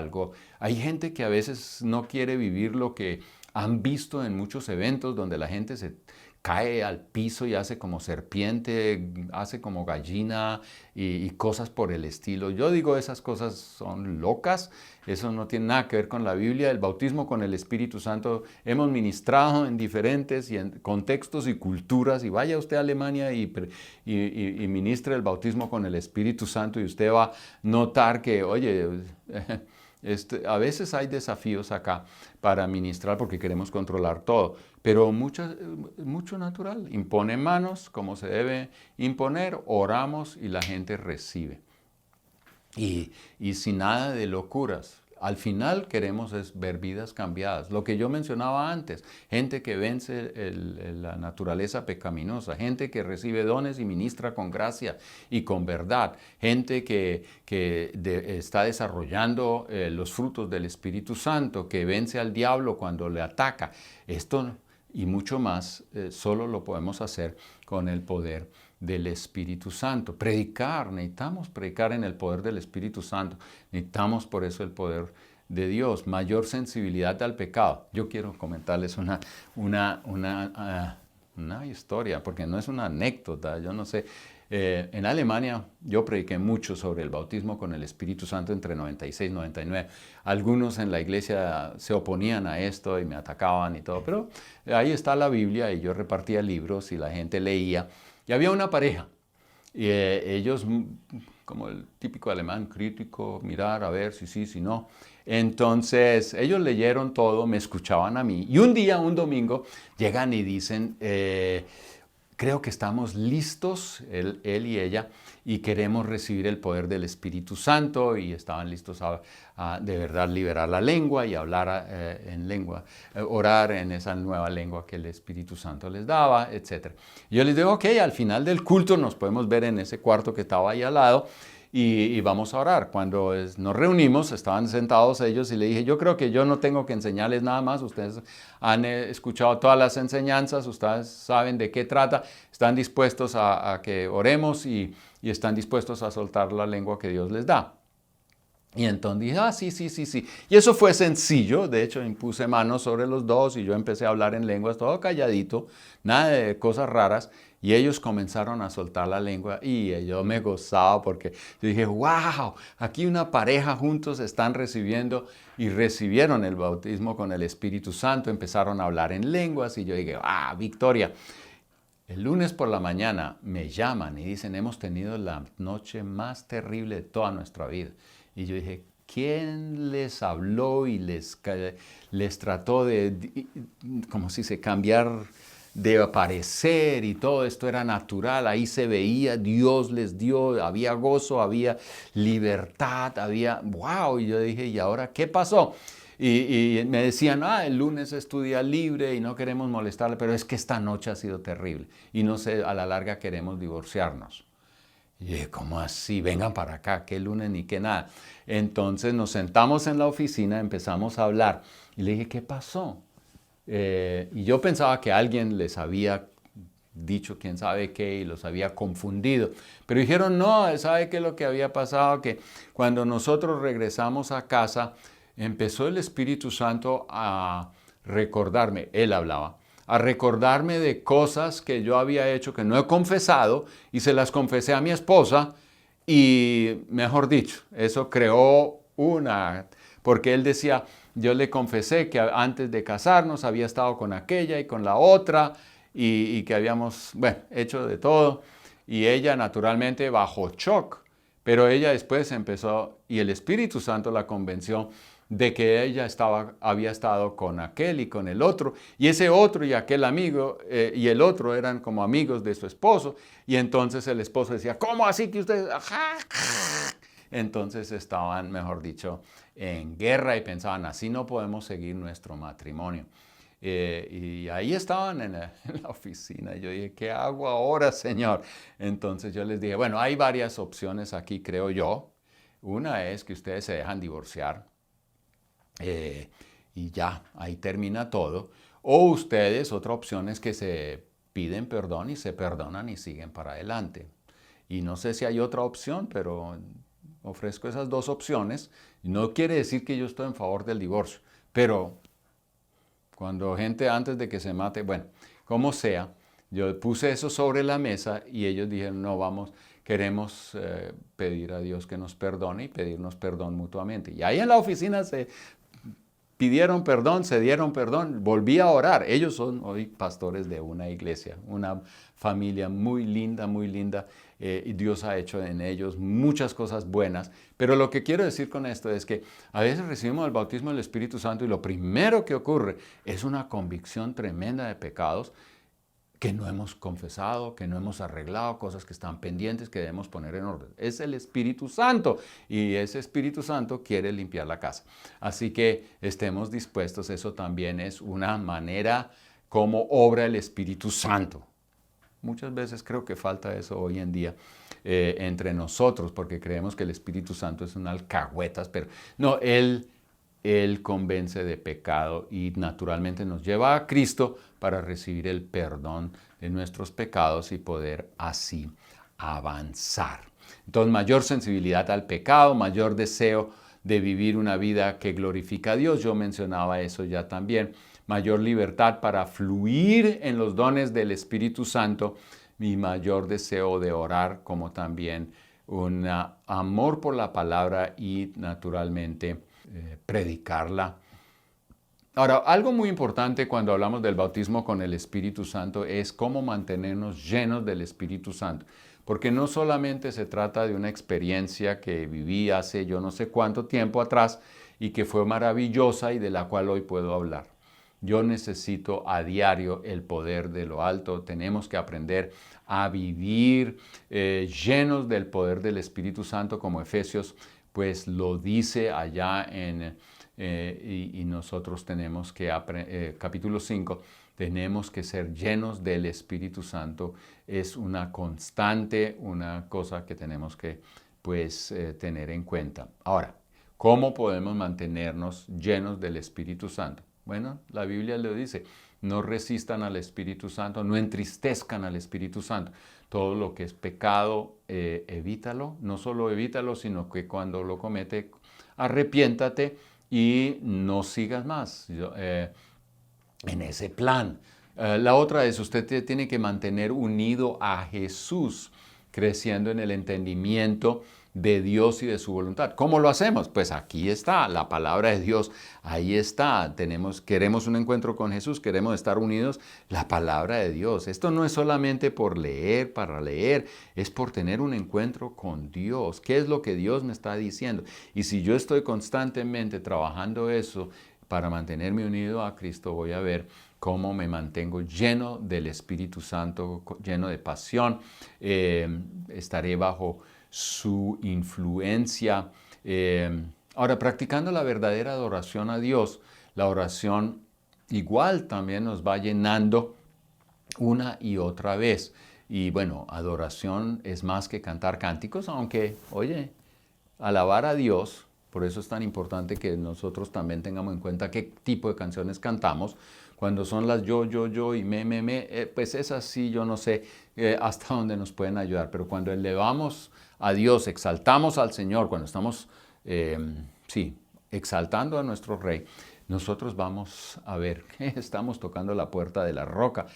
Hay gente que a veces no quiere vivir lo que han visto en muchos eventos donde la gente se cae al piso y hace como serpiente, hace como gallina y cosas por el estilo. Yo digo, esas cosas son locas, eso no tiene nada que ver con la Biblia. El bautismo con el Espíritu Santo hemos ministrado en diferentes contextos y culturas, y vaya usted a Alemania y ministre el bautismo con el Espíritu Santo y usted va a notar que, oye, a veces hay desafíos acá para ministrar porque queremos controlar todo, pero mucho natural. Impone manos como se debe imponer, oramos y la gente recibe. Y sin nada de locuras. Al final queremos es ver vidas cambiadas. Lo que yo mencionaba antes, gente que vence la naturaleza pecaminosa, gente que recibe dones y ministra con gracia y con verdad, gente que está desarrollando los frutos del Espíritu Santo, que vence al diablo cuando le ataca. Esto y mucho más solo lo podemos hacer con el poder del Espíritu Santo. Necesitamos predicar en el poder del Espíritu Santo. Necesitamos por eso el poder de Dios, mayor sensibilidad al pecado. Yo quiero comentarles una historia, porque no es una anécdota, yo no sé. En Alemania yo prediqué mucho sobre el bautismo con el Espíritu Santo entre 96 y 99. Algunos en la iglesia se oponían a esto y me atacaban y todo, pero ahí está la Biblia y yo repartía libros y la gente leía. Y había una pareja y ellos, como el típico alemán, crítico, mirar, a ver si sí, si no. Entonces ellos leyeron todo, me escuchaban a mí y un día, un domingo, llegan y dicen, creo que estamos listos, él y ella, y queremos recibir el poder del Espíritu Santo y estaban listos a de verdad liberar la lengua y hablar en lengua, orar en esa nueva lengua que el Espíritu Santo les daba, etc. Yo les digo, ok, al final del culto nos podemos ver en ese cuarto que estaba ahí al lado y vamos a orar. Cuando nos reunimos, estaban sentados ellos y le dije, yo creo que yo no tengo que enseñarles nada más, ustedes han escuchado todas las enseñanzas, ustedes saben de qué trata, están dispuestos a que oremos y están dispuestos a soltar la lengua que Dios les da. Y entonces dije, sí. Y eso fue sencillo, de hecho impuse manos sobre los dos y yo empecé a hablar en lenguas, todo calladito, nada de cosas raras. Y ellos comenzaron a soltar la lengua y yo me gozaba porque yo dije, wow, aquí una pareja juntos están recibiendo y recibieron el bautismo con el Espíritu Santo, empezaron a hablar en lenguas y yo dije, victoria. El lunes por la mañana me llaman y dicen, hemos tenido la noche más terrible de toda nuestra vida. Y yo dije, ¿quién les habló y les trató de, como si se cambiar de aparecer y todo esto era natural? Ahí se veía, Dios les dio, había gozo, había libertad, había, wow. Y yo dije, ¿y ahora qué pasó? Y me decían, el lunes es tu día libre y no queremos molestarle, pero es que esta noche ha sido terrible y no sé, a la larga queremos divorciarnos. Y dije, ¿cómo así? Vengan para acá, qué lunes ni qué nada. Entonces nos sentamos en la oficina, empezamos a hablar y le dije, ¿qué pasó? Y yo pensaba que alguien les había dicho quién sabe qué y los había confundido. Pero dijeron, no, ¿sabe qué es lo que había pasado? Que cuando nosotros regresamos a casa, empezó el Espíritu Santo a recordarme, él hablaba, a recordarme de cosas que yo había hecho que no he confesado y se las confesé a mi esposa y, mejor dicho, eso creó porque él decía, yo le confesé que antes de casarnos había estado con aquella y con la otra y que habíamos, bueno, hecho de todo. Y ella naturalmente bajo shock, pero ella después empezó y el Espíritu Santo la convenció de que ella había estado con aquel y con el otro, y ese otro y aquel amigo y el otro eran como amigos de su esposo, y entonces el esposo decía, ¿cómo así que ustedes? Entonces estaban, mejor dicho, en guerra y pensaban, así no podemos seguir nuestro matrimonio. Y ahí estaban en la oficina. Yo dije, ¿qué hago ahora, Señor? Entonces yo les dije, bueno, hay varias opciones aquí, creo yo. Una es que ustedes se dejan divorciar y ya, ahí termina todo. O ustedes, otra opción es que se piden perdón y se perdonan y siguen para adelante. Y no sé si hay otra opción, pero ofrezco esas dos opciones. No quiere decir que yo estoy en favor del divorcio, pero cuando gente antes de que se mate, bueno, como sea, yo puse eso sobre la mesa y ellos dijeron, no, queremos pedir a Dios que nos perdone y pedirnos perdón mutuamente. Y ahí en la oficina se pidieron perdón, se dieron perdón, volví a orar. Ellos son hoy pastores de una iglesia, una familia muy linda, y Dios ha hecho en ellos muchas cosas buenas. Pero lo que quiero decir con esto es que a veces recibimos el bautismo del Espíritu Santo y lo primero que ocurre es una convicción tremenda de pecados que no hemos confesado, que no hemos arreglado, cosas que están pendientes que debemos poner en orden. Es el Espíritu Santo y ese Espíritu Santo quiere limpiar la casa. Así que estemos dispuestos, eso también es una manera como obra el Espíritu Santo. Muchas veces creo que falta eso hoy en día entre nosotros porque creemos que el Espíritu Santo es un alcahuetas, pero no, Él convence de pecado y naturalmente nos lleva a Cristo para recibir el perdón de nuestros pecados y poder así avanzar. Entonces, mayor sensibilidad al pecado, mayor deseo de vivir una vida que glorifica a Dios. Yo mencionaba eso ya también. Mayor libertad para fluir en los dones del Espíritu Santo y mayor deseo de orar, como también un amor por la palabra y naturalmente predicarla. Ahora, algo muy importante cuando hablamos del bautismo con el Espíritu Santo es cómo mantenernos llenos del Espíritu Santo. Porque no solamente se trata de una experiencia que viví hace yo no sé cuánto tiempo atrás y que fue maravillosa y de la cual hoy puedo hablar. Yo necesito a diario el poder de lo alto. Tenemos que aprender a vivir llenos del poder del Espíritu Santo, como Efesios pues lo dice allá y nosotros tenemos que, capítulo 5, tenemos que ser llenos del Espíritu Santo. Es una constante, una cosa que tenemos que pues tener en cuenta. Ahora, ¿cómo podemos mantenernos llenos del Espíritu Santo? Bueno, la Biblia lo dice, no resistan al Espíritu Santo, no entristezcan al Espíritu Santo. Todo lo que es pecado, evítalo. No solo evítalo, sino que cuando lo comete, arrepiéntate y no sigas más en ese plan. La otra es, usted tiene que mantener unido a Jesús, creciendo en el entendimiento de Dios y de su voluntad. ¿Cómo lo hacemos? Pues aquí está la palabra de Dios, ahí está. Queremos un encuentro con Jesús, queremos estar unidos, la palabra de Dios. Esto no es solamente por leer, para leer, es por tener un encuentro con Dios. ¿Qué es lo que Dios me está diciendo? Y si yo estoy constantemente trabajando eso para mantenerme unido a Cristo, voy a ver cómo me mantengo lleno del Espíritu Santo, lleno de pasión. Estaré bajo su influencia. Ahora, practicando la verdadera adoración a Dios, la oración igual también nos va llenando una y otra vez. Y bueno, adoración es más que cantar cánticos, aunque, oye, alabar a Dios, Por eso es tan importante que nosotros también tengamos en cuenta qué tipo de canciones cantamos. Cuando son las yo y pues esas sí yo no sé hasta dónde nos pueden ayudar. Pero cuando elevamos a Dios, exaltamos al Señor, cuando estamos, exaltando a nuestro Rey, nosotros vamos a ver que estamos tocando la puerta de la roca,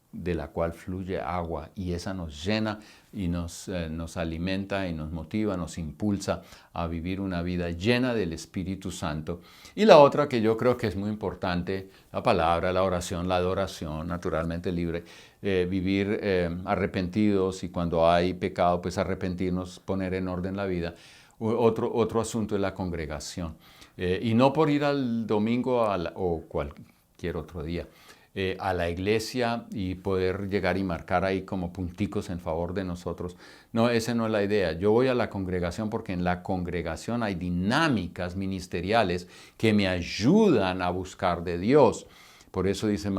de la cual fluye agua, y esa nos llena y nos alimenta y nos motiva, nos impulsa a vivir una vida llena del Espíritu Santo. Y la otra que yo creo que es muy importante, la palabra, la oración, la adoración, naturalmente libre, vivir arrepentidos, y cuando hay pecado, pues arrepentirnos, poner en orden la vida. Otro asunto es la congregación. Y no por ir al domingo o cualquier otro día, a la iglesia y poder llegar y marcar ahí como punticos en favor de nosotros. No, esa no es la idea. Yo voy a la congregación porque en la congregación hay dinámicas ministeriales que me ayudan a buscar de Dios. Por eso dice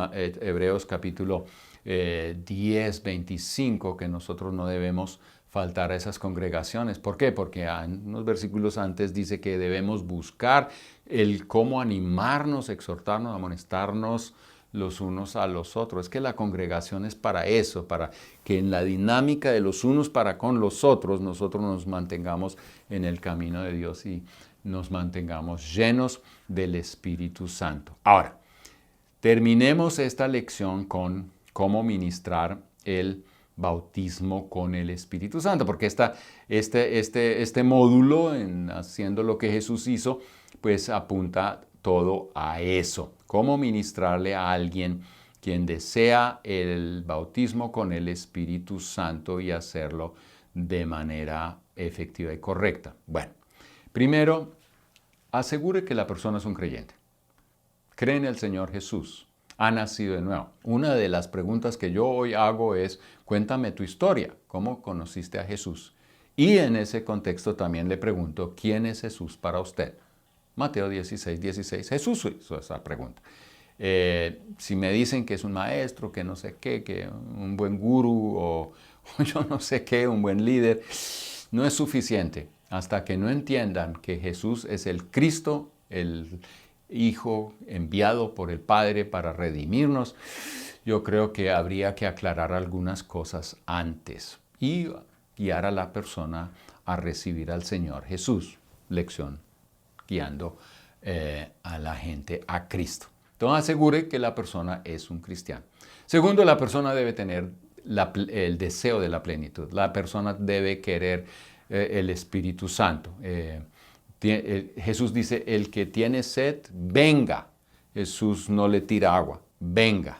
Hebreos capítulo 10, 25, que nosotros no debemos faltar a esas congregaciones. ¿Por qué? Porque en unos versículos antes dice que debemos buscar el cómo animarnos, exhortarnos, amonestarnos los unos a los otros. Es que la congregación es para eso, para que en la dinámica de los unos para con los otros, nosotros nos mantengamos en el camino de Dios y nos mantengamos llenos del Espíritu Santo. Ahora, terminemos esta lección con cómo ministrar el bautismo con el Espíritu Santo, porque este módulo en haciendo lo que Jesús hizo, pues apunta todo a eso. Cómo ministrarle a alguien quien desea el bautismo con el Espíritu Santo y hacerlo de manera efectiva y correcta. Bueno, primero, asegure que la persona es un creyente. Cree en el Señor Jesús. Ha nacido de nuevo. Una de las preguntas que yo hoy hago es, cuéntame tu historia, ¿cómo conociste a Jesús? Y en ese contexto también le pregunto, ¿quién es Jesús para usted? Mateo 16, 16. Jesús hizo esa pregunta. Si me dicen que es un maestro, que no sé qué, que un buen gurú o yo no sé qué, un buen líder, no es suficiente hasta que no entiendan que Jesús es el Cristo, el Hijo enviado por el Padre para redimirnos. Yo creo que habría que aclarar algunas cosas antes y guiar a la persona a recibir al Señor Jesús. Lección guiando a la gente a Cristo. Entonces asegure que la persona es un cristiano. Segundo, la persona debe tener el deseo de la plenitud. La persona debe querer el Espíritu Santo. Jesús dice, el que tiene sed, venga. Jesús no le tira agua, venga.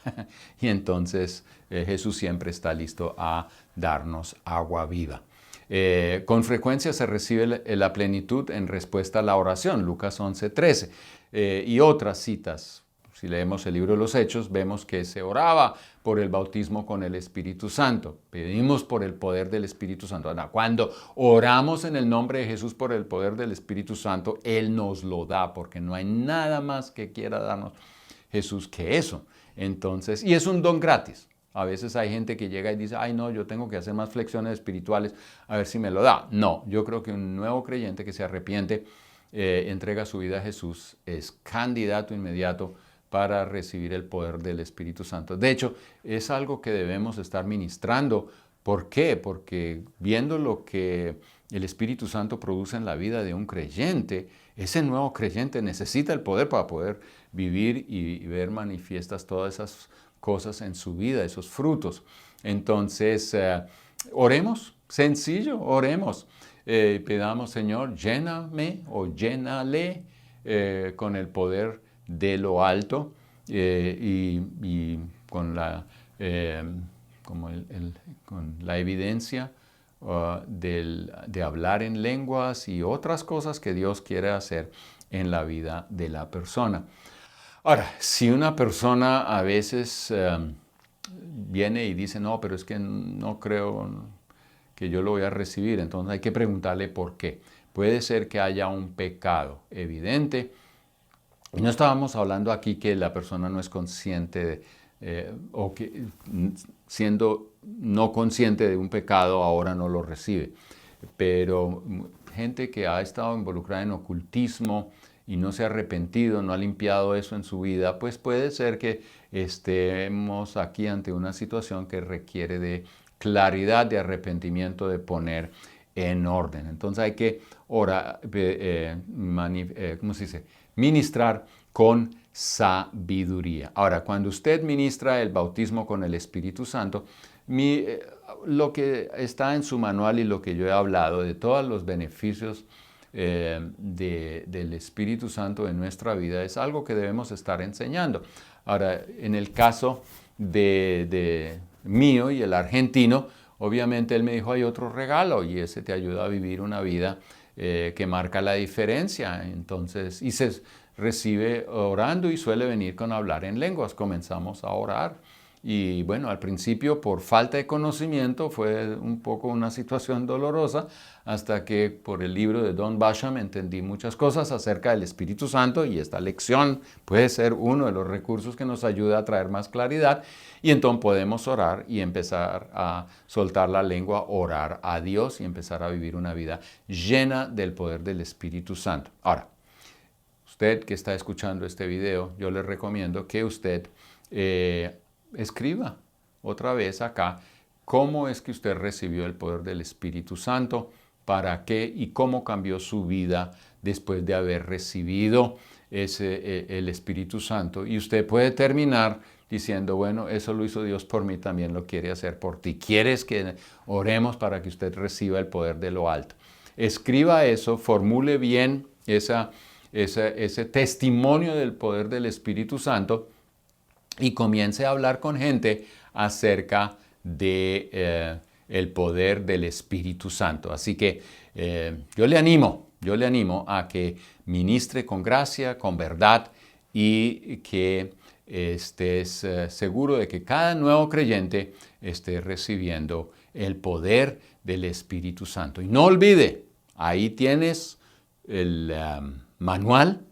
Y entonces Jesús siempre está listo a darnos agua viva. Con frecuencia se recibe la plenitud en respuesta a la oración, Lucas 11:13, y otras citas. Si leemos el libro de los Hechos, vemos que se oraba por el bautismo con el Espíritu Santo. Pedimos por el poder del Espíritu Santo. Ahora, cuando oramos en el nombre de Jesús por el poder del Espíritu Santo, Él nos lo da, porque no hay nada más que quiera darnos Jesús que eso. Entonces, y es un don gratis. A veces hay gente que llega y dice, ay no, yo tengo que hacer más flexiones espirituales, a ver si me lo da. No, yo creo que un nuevo creyente que se arrepiente, entrega su vida a Jesús, es candidato inmediato para recibir el poder del Espíritu Santo. De hecho, es algo que debemos estar ministrando. ¿Por qué? Porque viendo lo que el Espíritu Santo produce en la vida de un creyente, ese nuevo creyente necesita el poder para poder vivir y ver manifiestas todas esas cosas en su vida, esos frutos. Entonces, oremos, sencillo, oremos. Pedamos, Señor, lléname o llénale con el poder de lo alto y con la, con la evidencia de hablar en lenguas y otras cosas que Dios quiere hacer en la vida de la persona. Ahora, si una persona a veces viene y dice, no, pero es que no creo que yo lo voy a recibir, entonces hay que preguntarle por qué. Puede ser que haya un pecado evidente. Y no estábamos hablando aquí que la persona no es consciente o que siendo no consciente de un pecado ahora no lo recibe. Pero gente que ha estado involucrada en ocultismo y no se ha arrepentido, no ha limpiado eso en su vida, pues puede ser que estemos aquí ante una situación que requiere de claridad, de arrepentimiento, de poner en orden. Entonces hay que orar, ¿cómo se dice? Ministrar con sabiduría. Ahora, cuando usted ministra el bautismo con el Espíritu Santo, lo que está en su manual y lo que yo he hablado de todos los beneficios del Espíritu Santo en nuestra vida es algo que debemos estar enseñando. Ahora, en el caso de mío y el argentino, obviamente él me dijo, hay otro regalo y ese te ayuda a vivir una vida que marca la diferencia. Entonces, y se recibe orando y suele venir con hablar en lenguas. Comenzamos a orar. Y bueno, al principio por falta de conocimiento fue un poco una situación dolorosa hasta que por el libro de Don Basham entendí muchas cosas acerca del Espíritu Santo y esta lección puede ser uno de los recursos que nos ayuda a traer más claridad y entonces podemos orar y empezar a soltar la lengua, orar a Dios y empezar a vivir una vida llena del poder del Espíritu Santo. Ahora, usted que está escuchando este video, yo le recomiendo que usted escriba otra vez acá cómo es que usted recibió el poder del Espíritu Santo, para qué y cómo cambió su vida después de haber recibido el Espíritu Santo. Y usted puede terminar diciendo, bueno, eso lo hizo Dios por mí, también lo quiere hacer por ti. ¿Quieres que oremos para que usted reciba el poder de lo alto? Escriba eso, formule bien ese testimonio del poder del Espíritu Santo y comience a hablar con gente acerca de el poder del Espíritu Santo. Así que yo le animo a que ministre con gracia, con verdad y que estés seguro de que cada nuevo creyente esté recibiendo el poder del Espíritu Santo. Y no olvide, ahí tienes el manual.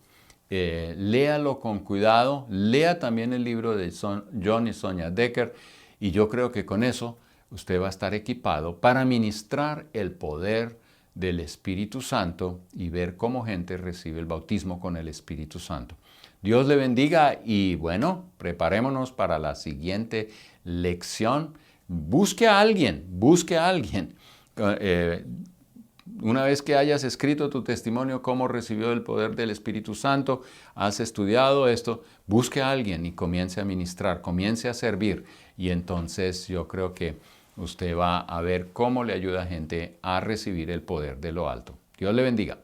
Léalo con cuidado, lea también el libro de John y Sonia Decker y yo creo que con eso usted va a estar equipado para ministrar el poder del Espíritu Santo y ver cómo gente recibe el bautismo con el Espíritu Santo. Dios le bendiga y bueno, preparémonos para la siguiente lección. Busque a alguien. Una vez que hayas escrito tu testimonio, cómo recibió el poder del Espíritu Santo, has estudiado esto, busque a alguien y comience a ministrar, comience a servir. Y entonces yo creo que usted va a ver cómo le ayuda a gente a recibir el poder de lo alto. Dios le bendiga.